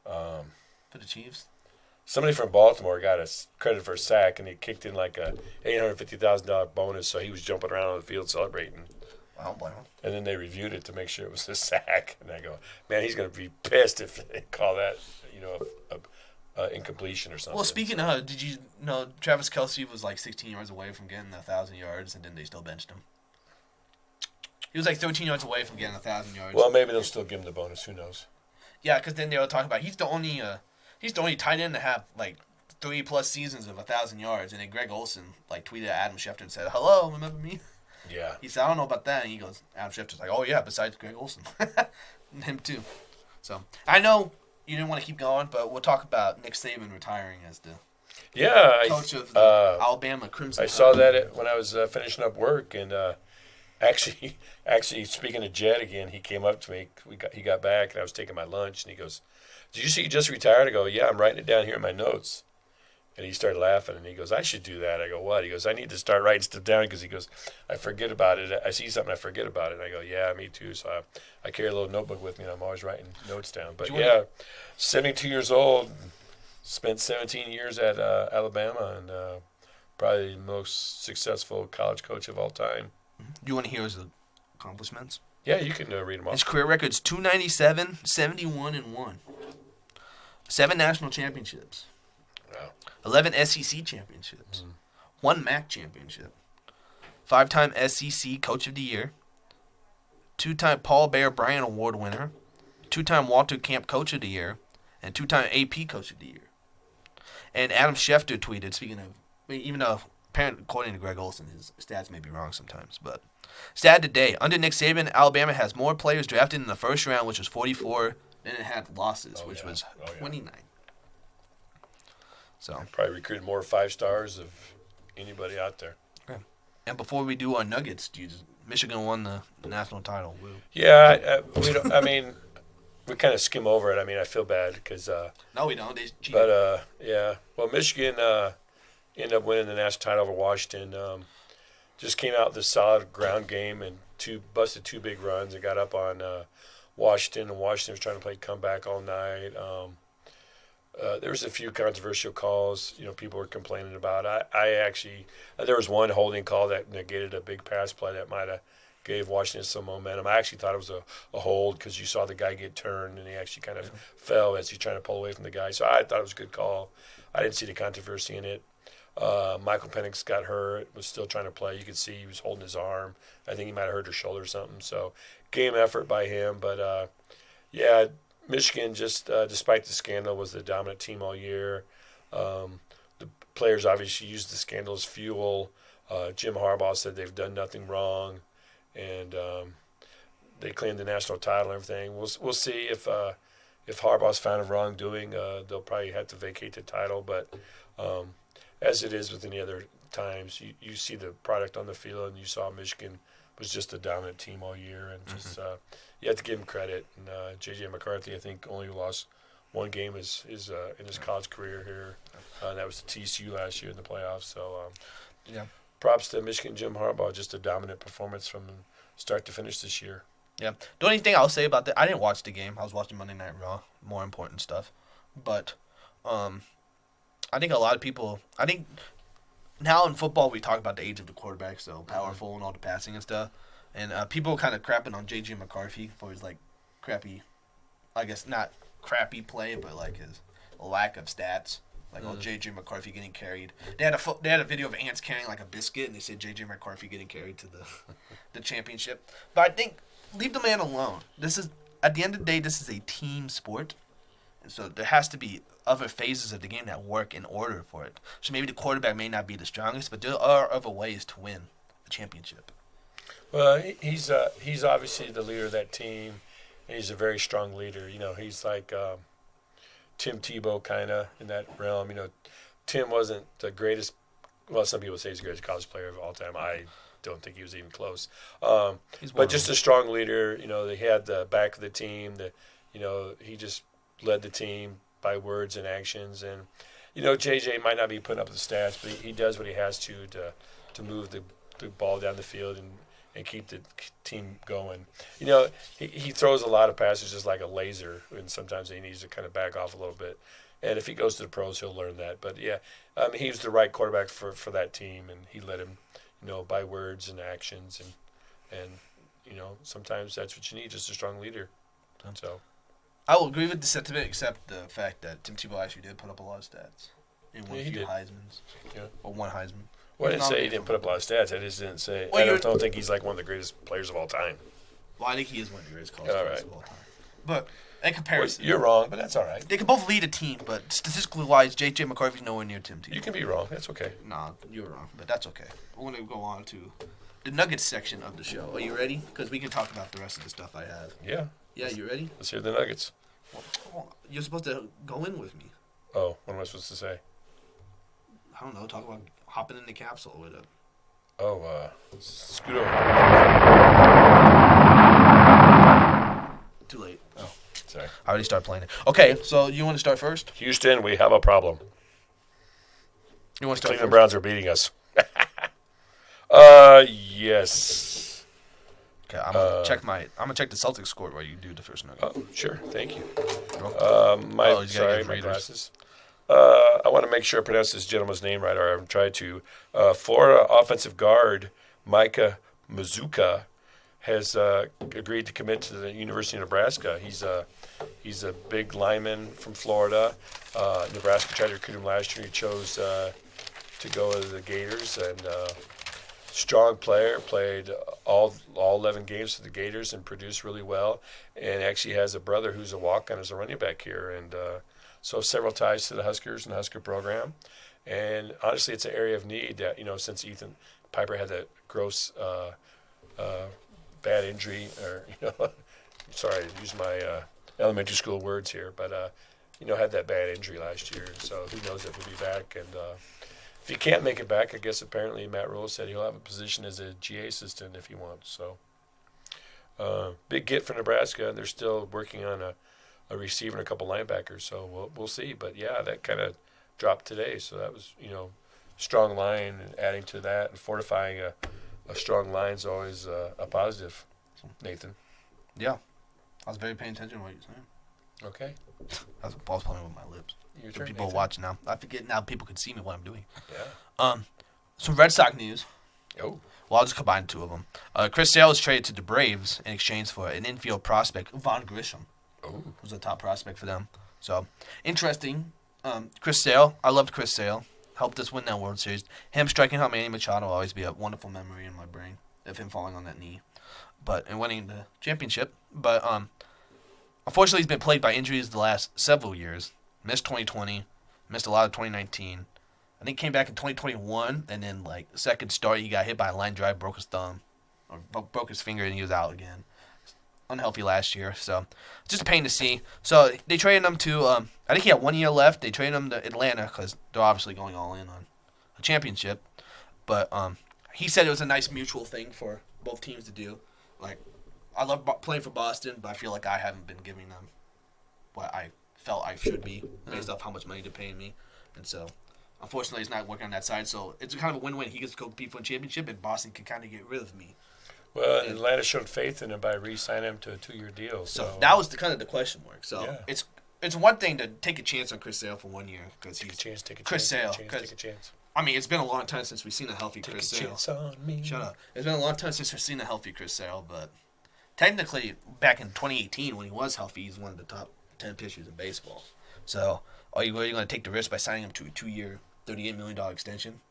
For the Chiefs? Somebody from Baltimore got a credit for a sack, and he kicked in like a $850,000 bonus, so he was jumping around on the field celebrating. I don't blame him. And then they reviewed it to make sure it was a sack. And I go, man, he's going to be pissed if they call that, a incompletion or something. Well, speaking of, did you know Travis Kelce was like 16 yards away from getting 1,000 yards, and then they still benched him? He was like 13 yards away from getting 1,000 yards. Well, maybe they'll still give him the bonus. Who knows? Yeah, because then they'll talk about he's the only tight end to have like 3+ seasons of 1,000 yards, and then Greg Olsen like tweeted at Adam Schefter and said, "Hello, remember me?" Yeah. He said, "I don't know about that," and he goes, Adam Schefter's like, "Oh yeah, besides Greg Olsen, him too." So I know you didn't want to keep going, but we'll talk about Nick Saban retiring as the coach of the Alabama Crimson. I saw that when I was finishing up work, and actually, speaking of Jed again, he came up to me. He got back, and I was taking my lunch, and he goes, "Did you see you just retired?" I go, "Yeah, I'm writing it down here in my notes." And he started laughing, and he goes, "I should do that." I go, "What?" He goes, "I need to start writing stuff down," because he goes, "I forget about it. I see something, I forget about it." And I go, "Yeah, me too." So I carry a little notebook with me, and I'm always writing notes down. But yeah, 72 years old, spent 17 years at Alabama, and probably the most successful college coach of all time. Do you want to hear his accomplishments? Yeah, you can read them all. His career record's 297, 71-1. 7 national championships. Wow. 11 SEC championships. 1 MAC championship. 5-time SEC Coach of the Year. 2-time Paul Bear Bryant Award winner. 2-time Walter Camp Coach of the Year. And 2-time AP Coach of the Year. And Adam Schefter tweeted, speaking of, even though apparently, according to Greg Olsen, his stats may be wrong sometimes, but stat today, under Nick Saban, Alabama has more players drafted in the first round, which was 44, than it had losses, which was 29. So Probably recruited more 5-stars of anybody out there. Okay. And before we do our Nuggets, Michigan won the national title. Woo. Yeah, we don't. I mean, we kind of skim over it. I mean, I feel bad because. No, we don't. They cheated. But yeah, well, Michigan ended up winning the national title over Washington. Just came out with a solid ground game and busted 2 big runs and got up on Washington. And Washington was trying to play comeback all night. There was a few controversial calls, people were complaining about. I actually, there was one holding call that negated a big pass play that might have gave Washington some momentum. I actually thought it was a hold because you saw the guy get turned and he actually kind of fell as he's trying to pull away from the guy. So I thought it was a good call. I didn't see the controversy in it. Michael Penix got hurt, was still trying to play. You could see he was holding his arm. I think he might have hurt his shoulder or something. So game effort by him. But, yeah, Michigan, just despite the scandal, was the dominant team all year. The players obviously used the scandal as fuel. Jim Harbaugh said they've done nothing wrong, and they claimed the national title and everything. We'll see if Harbaugh's found of wrongdoing. They'll probably have to vacate the title. But as it is with any other times, you see the product on the field, and you saw Michigan was just a dominant team all year, and just you have to give him credit. And J.J. McCarthy, I think, only lost one game in his college career here, and that was to TCU last year in the playoffs. So, yeah, props to Michigan, Jim Harbaugh, just a dominant performance from start to finish this year. Yeah. The only thing I'll say about that, I didn't watch the game. I was watching Monday Night Raw, more important stuff. But I think a lot of people, now in football we talk about the age of the quarterback, so powerful and all the passing and stuff. And people kind of crapping on J.J. McCarthy for his, crappy, I guess not crappy play, but, his lack of stats. J.J. McCarthy getting carried. They had a video of ants carrying, a biscuit, and they said J.J. McCarthy getting carried to the championship. But I think, leave the man alone. This is, at the end of the day, this is a team sport. And so there has to be other phases of the game that work in order for it. So maybe the quarterback may not be the strongest, but there are other ways to win a championship. Well, he's obviously the leader of that team, and he's a very strong leader. He's like Tim Tebow kind of in that realm. Tim wasn't the greatest. Well, some people say he's the greatest college player of all time. I don't think he was even close. But just a strong leader. They had the back of the team. He just led the team by words and actions. And JJ might not be putting up the stats, but he does what he has to move the ball down the field and keep the team going. He throws a lot of passes just like a laser, and sometimes he needs to kind of back off a little bit. And if he goes to the pros, he'll learn that. But, yeah, he was the right quarterback for that team, and he led him, by words and actions. And sometimes that's what you need, just a strong leader. So I will agree with the sentiment, except the fact that Tim Tebow actually did put up a lot of stats. And won a few Heismans. Yeah. Or one Heisman. Well, I didn't say he didn't put up a lot of stats. I just didn't say. Well, I don't think he's like one of the greatest players of all time. Well, I think he is one of the greatest college All players right. of all time. But in comparison, You're wrong, but that's all right. they can both lead a team, but statistically wise, J.J. McCarthy's nowhere near Tim Tebow. You can be wrong. That's okay. Nah, you're wrong, but that's okay. We're going to go on to the Nuggets section of the show. Are you ready? Because we can talk about the rest of the stuff I have. Yeah. Yeah, you ready? Let's hear the Nuggets. Well, you're supposed to go in with me. Oh, what am I supposed to say? I don't know. Talk about hopping in the capsule with it. Oh, scoot over. Too late. Oh, sorry. I already started playing it. Okay, so you want to start first? Houston, we have a problem. You want to start Cleveland first? Browns are beating us. Yes. Okay, I'm gonna check the Celtics score while you do the first nugget. Oh, sure. Thank you. He's got My Raiders. glasses. I want to make sure I pronounce this gentleman's name right, or I'm trying to. Florida offensive guard Micah Mazuka has agreed to commit to the University of Nebraska. He's a big lineman from Florida. Nebraska tried to recruit him last year. He chose to go to the Gators, and strong player, played all 11 games for the Gators and produced really well, and actually has a brother who's a walk-on as a running back here, and so several ties to the Huskers and the Husker program. And honestly, it's an area of need that, since Ethan Piper had that gross bad injury, or, sorry to use my elementary school words here, but, had that bad injury last year. So who knows if he'll be back. And if he can't make it back, I guess apparently Matt Rule said he'll have a position as a GA assistant if he wants. So big get for Nebraska, and they're still working on a receiver and a couple linebackers. So we'll see. But, yeah, that kind of dropped today. So that was, strong line, and adding to that and fortifying a strong line is always a positive, Nathan. Yeah, I was very paying attention to what you're saying. Okay. I was playing with my lips. Your For turn, people Nathan. watching now, I forget now. People can see me what I'm doing. Yeah. Some Red Sox news. Oh. Well, I'll just combine two of them. Chris Sale was traded to the Braves in exchange for an infield prospect, Vaughn Grisham, Oh. who's a top prospect for them. So, interesting. Chris Sale, I loved Chris Sale. Helped us win that World Series. Him striking out Manny Machado will always be a wonderful memory in my brain of him falling on that knee, and winning the championship. But unfortunately, he's been plagued by injuries the last several years. Missed 2020, missed a lot of 2019. I think came back in 2021, and then second start, he got hit by a line drive, broke his thumb, or broke his finger, and he was out again. Unhealthy last year, so just a pain to see. So they traded him to, I think he had 1 year left. They traded him to Atlanta because they're obviously going all in on a championship. But he said it was a nice mutual thing for both teams to do. I love playing for Boston, but I feel like I haven't been giving them what I felt I should be based off how much money they're paying me. And so, unfortunately, it's not working on that side. So it's kind of a win-win. He gets to go compete for a championship, and Boston can kind of get rid of me. Well, Atlanta showed faith in him by re-signing him to a 2-year deal. So that was kind of the question mark. So yeah. it's one thing to take a chance on Chris Sale for 1 year because he's take a Chris chance. Sale. Take a chance. I mean, it's been a long time since we've seen a healthy Chris Sale. Take a chance on me. Shut up. It's been a long time since we've seen a healthy Chris Sale, but technically back in 2018 when he was healthy, he's one of the top 10 pitchers in baseball. So are you really going to take the risk by signing him to a 2-year, $38 million extension?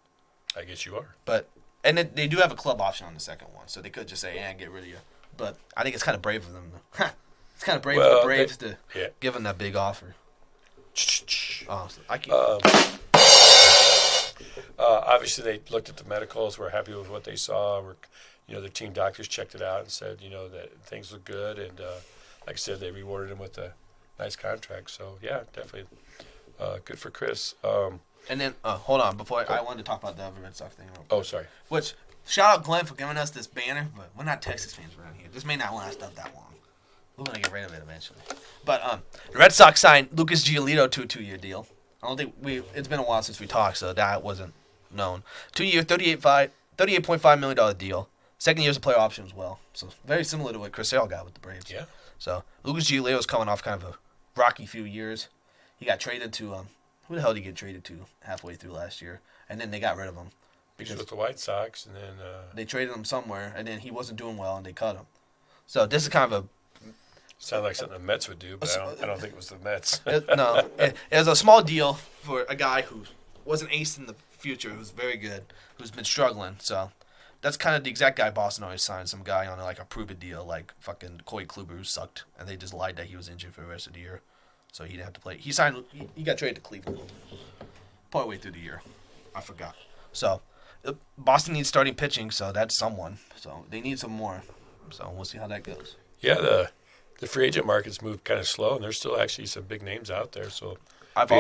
I guess you are. And they do have a club option on the second one, so they could just say, get rid of you. But I think it's kind of brave of them. It's kind of brave of the Braves to give him that big offer. I can't. Obviously, they looked at the medicals, were happy with what they saw. The team doctors checked it out and said, that things look good. And like I said, they rewarded him with a nice contract. So, yeah, definitely good for Chris. And then, hold on, before I wanted to talk about the other Red Sox thing. Oh, sorry. Which, shout out Glenn for giving us this banner, but we're not Texas fans around here. This may not last up that long. We're going to get rid of it eventually. But the Red Sox signed Lucas Giolito to a 2-year deal. I don't think it's been a while since we talked, so that wasn't known. 2-year, $38.5 million deal. Second year's a player option as well. So very similar to what Chris Sale got with the Braves. Yeah. So Lucas Giolito's coming off kind of a rocky few years. He got traded to who the hell did he get traded to halfway through last year? And then they got rid of him Because with the White Sox, and then they traded him somewhere, and then he wasn't doing well, and they cut him. So this is kind of Sounds like something the Mets would do, but I don't think it was the Mets. it was a small deal for a guy who was an ace in the future, who's very good, who's been struggling. So that's kind of the exact guy Boston always signs, some guy on like a prove-it deal, like fucking Corey Kluber, who sucked, and they just lied that he was injured for the rest of the year, so he didn't have to play. He got traded to Cleveland partway through the year. I forgot. So Boston needs starting pitching, so that's someone. So they need some more. So we'll see how that goes. Yeah, the free agent market's moved kind of slow, and there's still actually some big names out there. So It'd be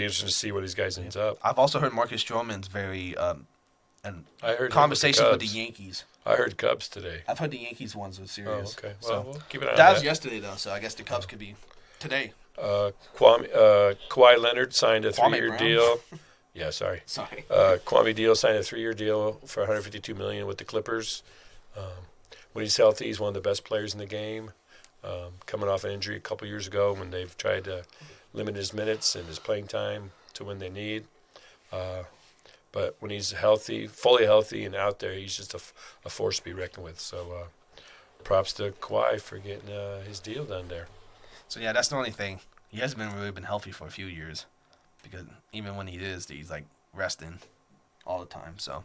interesting to see where these guys ends up. I've also heard Marcus Stroman's very and I heard conversations with the Yankees. I heard Cubs today. I've heard the Yankees ones were serious. Oh, okay. Well, we'll keep an eye on that was that. yesterday though, so I guess the Cubs could be today. Kawhi Leonard signed a Kwame 3-year Brown. deal. Yeah, sorry. Sorry. Kwame Deal signed a 3-year deal for $152 million with the Clippers. When he's healthy, he's one of the best players in the game. Coming off an injury a couple years ago when they've tried to limit his minutes and his playing time to when they need. But when he's healthy, fully healthy and out there, he's just a force to be reckoned with. So props to Kawhi for getting his deal done there. So yeah, that's the only thing. He hasn't really been healthy for a few years, because even when he is, he's like resting all the time. So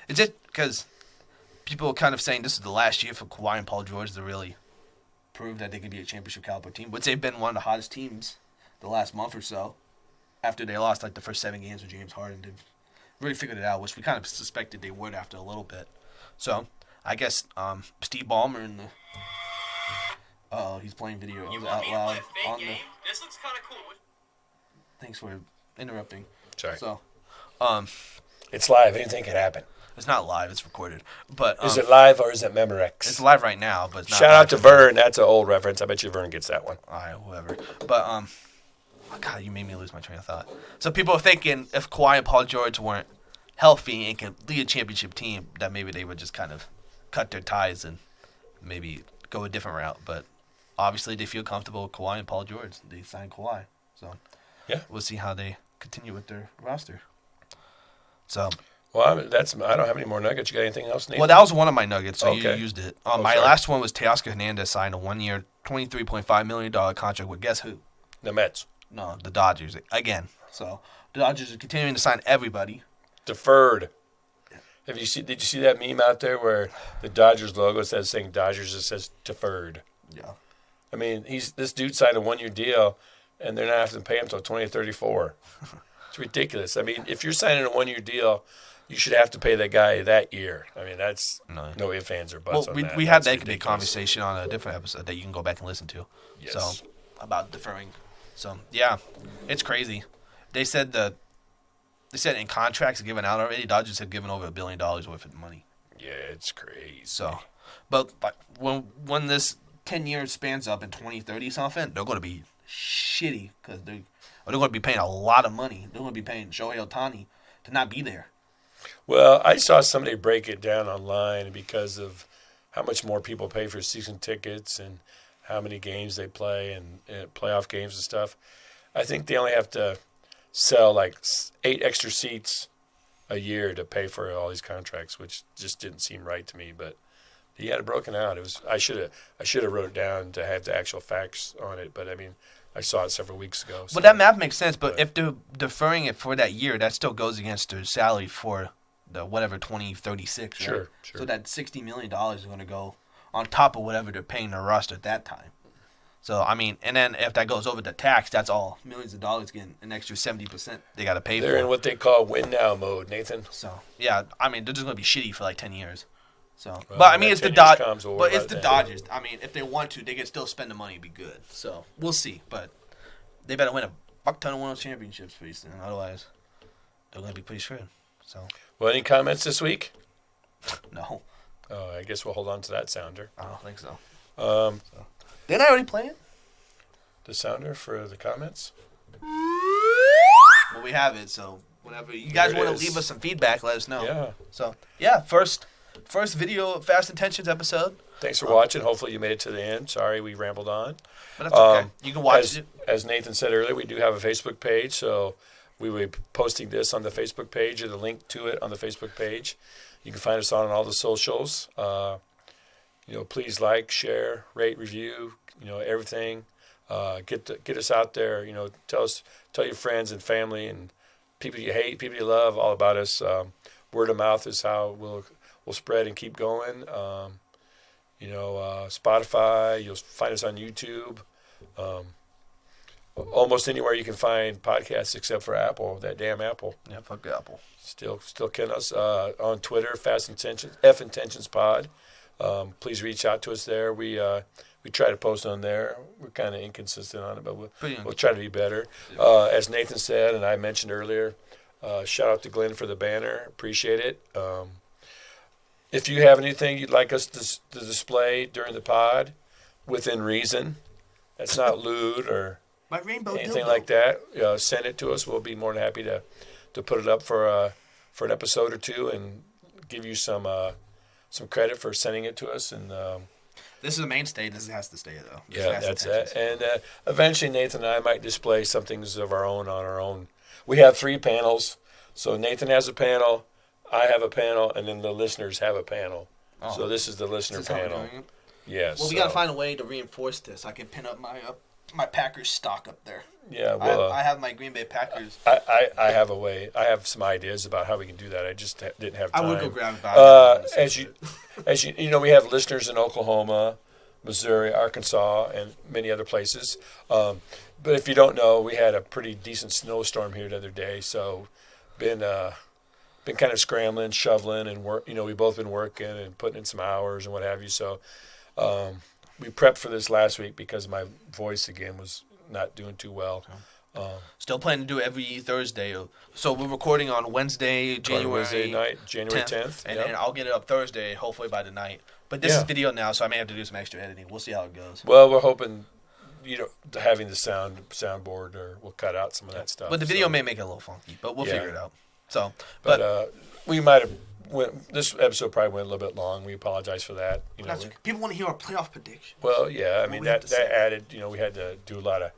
it's just because people are kind of saying this is the last year for Kawhi and Paul George to really prove that they could be a championship caliber team, which they've been one of the hottest teams the last month or so. After they lost like the first 7 games with James Harden, they've really figured it out, which we kind of suspected they would after a little bit. So I guess Steve Ballmer and the he's playing video out loud on the. This looks kind of cool. Thanks for interrupting. Sorry. So, It's live. Anything could happen. it's not live; it's recorded. But Is it live or is it Memorex? It's live right now, but it's not Shout out to live. Vern. That's an old reference. I bet you Vern gets that one. All right, whoever. But oh God, you made me lose my train of thought. So people are thinking if Kawhi and Paul George weren't healthy and could lead a championship team, that maybe they would just kind of cut their ties and maybe go a different route. But obviously, they feel comfortable with Kawhi and Paul George. They signed Kawhi, so Yeah. we'll see how they continue with their roster. So. Well, I don't have any more nuggets. You got anything else, Nathan? Well, that was one of my nuggets, so Okay. you used it. Oh, My sorry. last one was Teoscar Hernandez signed a 1-year, $23.5 million contract with guess who? The Mets. No, the Dodgers again. So the Dodgers are continuing to sign everybody. Deferred. Did you see that meme out there where the Dodgers logo instead of saying Dodgers, it says deferred? Yeah. I mean, this dude signed a 1-year deal, and they're not having to pay him until 2034. It's ridiculous. I mean, if you're signing a 1-year deal, you should have to pay that guy that year. I mean, that's no ifs, ands, or buts Well, on that. we had That's that big ridiculous. conversation on a different episode that you can go back and listen to. Yes. So about deferring. So yeah, it's crazy. They said in contracts given out already, Dodgers have given over $1 billion worth of money. Yeah, it's crazy. So, but when this 10 years spans up in 2030 something, they're going to be shitty because they're going to be paying a lot of money. They're going to be paying Shohei Ohtani to not be there. Well, I saw somebody break it down online because of how much more people pay for season tickets and how many games they play and playoff games and stuff. I think they only have to sell like 8 extra seats a year to pay for all these contracts, which just didn't seem right to me. But he had it broken out. I should have wrote it down to have the actual facts on it. But I mean, I saw it several weeks ago. So. But that math makes sense. But if they're deferring it for that year, that still goes against their salary for the whatever 2036. Right? Sure. So that $60 million is going to go on top of whatever they're paying their roster at that time. So I mean, and then if that goes over the tax, that's all millions of dollars getting an extra 70% they got to pay They're for. in what they call win now mode, Nathan. So yeah, I mean they're just going to be shitty for like 10 years. So, Well, but I mean when it's the that 10 years comes, we'll worry but it's about the that. Dodgers. I mean if they want to, they can still spend the money and be good. So we'll see. But they better win a fuck ton of World Championships pretty soon. Otherwise, they're going to be pretty screwed. So Well, any comments this week? no, I guess we'll hold on to that sounder. I don't think so. Didn't I already play it? The sounder for the comments? Well, we have it. So whenever you guys There it want to is. leave us some feedback, let us know. Yeah. So yeah, first video Fast Intentions episode. Thanks for watching. Hopefully you made it to the end. Sorry we rambled on. But that's okay. You can watch it. As Nathan said earlier, we do have a Facebook page, so we will be posting this on the Facebook page or the link to it on the Facebook page. You can find us on all the socials. please like, share, rate, review, everything. Get us out there. Tell your friends and family and people you hate, people you love, all about us. Word of mouth is how we'll spread and keep going. Spotify. You'll find us on YouTube. Almost anywhere you can find podcasts except for Apple. That damn Apple. Yeah, fuck Apple. Still can us on Twitter. Fast Intentions, F Intentions Pod. Please reach out to us there. We try to post on there. We're kind of inconsistent on it, but we'll try to be better. As Nathan said, and I mentioned earlier, shout out to Glenn for the banner. Appreciate it. If you have anything you'd like us to display during the pod, within reason, that's not lewd or My rainbow anything dildo. like that, send it to us. We'll be more than happy to put it up for an episode or two and give you some credit for sending it to us. And This is a mainstay. This has to stay, though. yeah, that's it. And eventually Nathan and I might display some things of our own on our own. We have 3 panels. So Nathan has a panel, I have a panel, and then the listeners have a panel. Oh. So this is the listener Is this how we're panel. doing it? Yes. Well, we got to find a way to reinforce this. I can pin up my Packers stock up there. Yeah, well, I have my Green Bay Packers. I have a way. I have some ideas about how we can do that. I just didn't have time. I would go grab it. As you we have listeners in Oklahoma, Missouri, Arkansas, and many other places. But if you don't know, we had a pretty decent snowstorm here the other day, so been kind of scrambling, shoveling, and work. We've both been working and putting in some hours and what have you. So we prepped for this last week because my voice again was not doing too well. Still planning to do it every Thursday. So we're recording on Wednesday, January night, January 10th. And then I'll get it up Thursday, hopefully by the night. But this is video now, so I may have to do some extra editing. We'll see how it goes. Well, we're hoping, having the soundboard, or we'll cut out some of that stuff. But the video may make it a little funky, but we'll figure it out. So, but we might have. This episode probably went a little bit long. We apologize for that. People want to hear our playoff prediction. Well, yeah, I mean that added. We had to do a lot of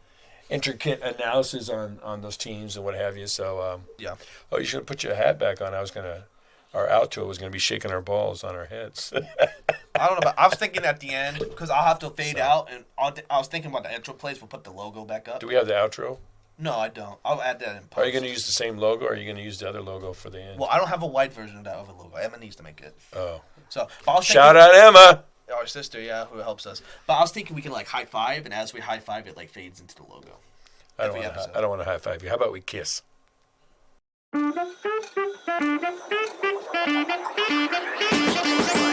intricate analysis on those teams and what have you. So yeah. Oh, you should have put your hat back on. Our outro was gonna be shaking our balls on our heads. I don't know. But I was thinking at the end because I'll have to fade out, and I was thinking about the intro place. We'll put the logo back up. Do we have the outro? No, I don't. I'll add that in post. Are you going to use the same logo, or are you going to use the other logo for the end? Well, I don't have a white version of that other logo. Emma needs to make it. Oh. So, I was shout out Emma, our sister, who helps us. But I was thinking we can high five, and as we high five, it fades into the logo. I don't want to high five you. How about we kiss? Thank you.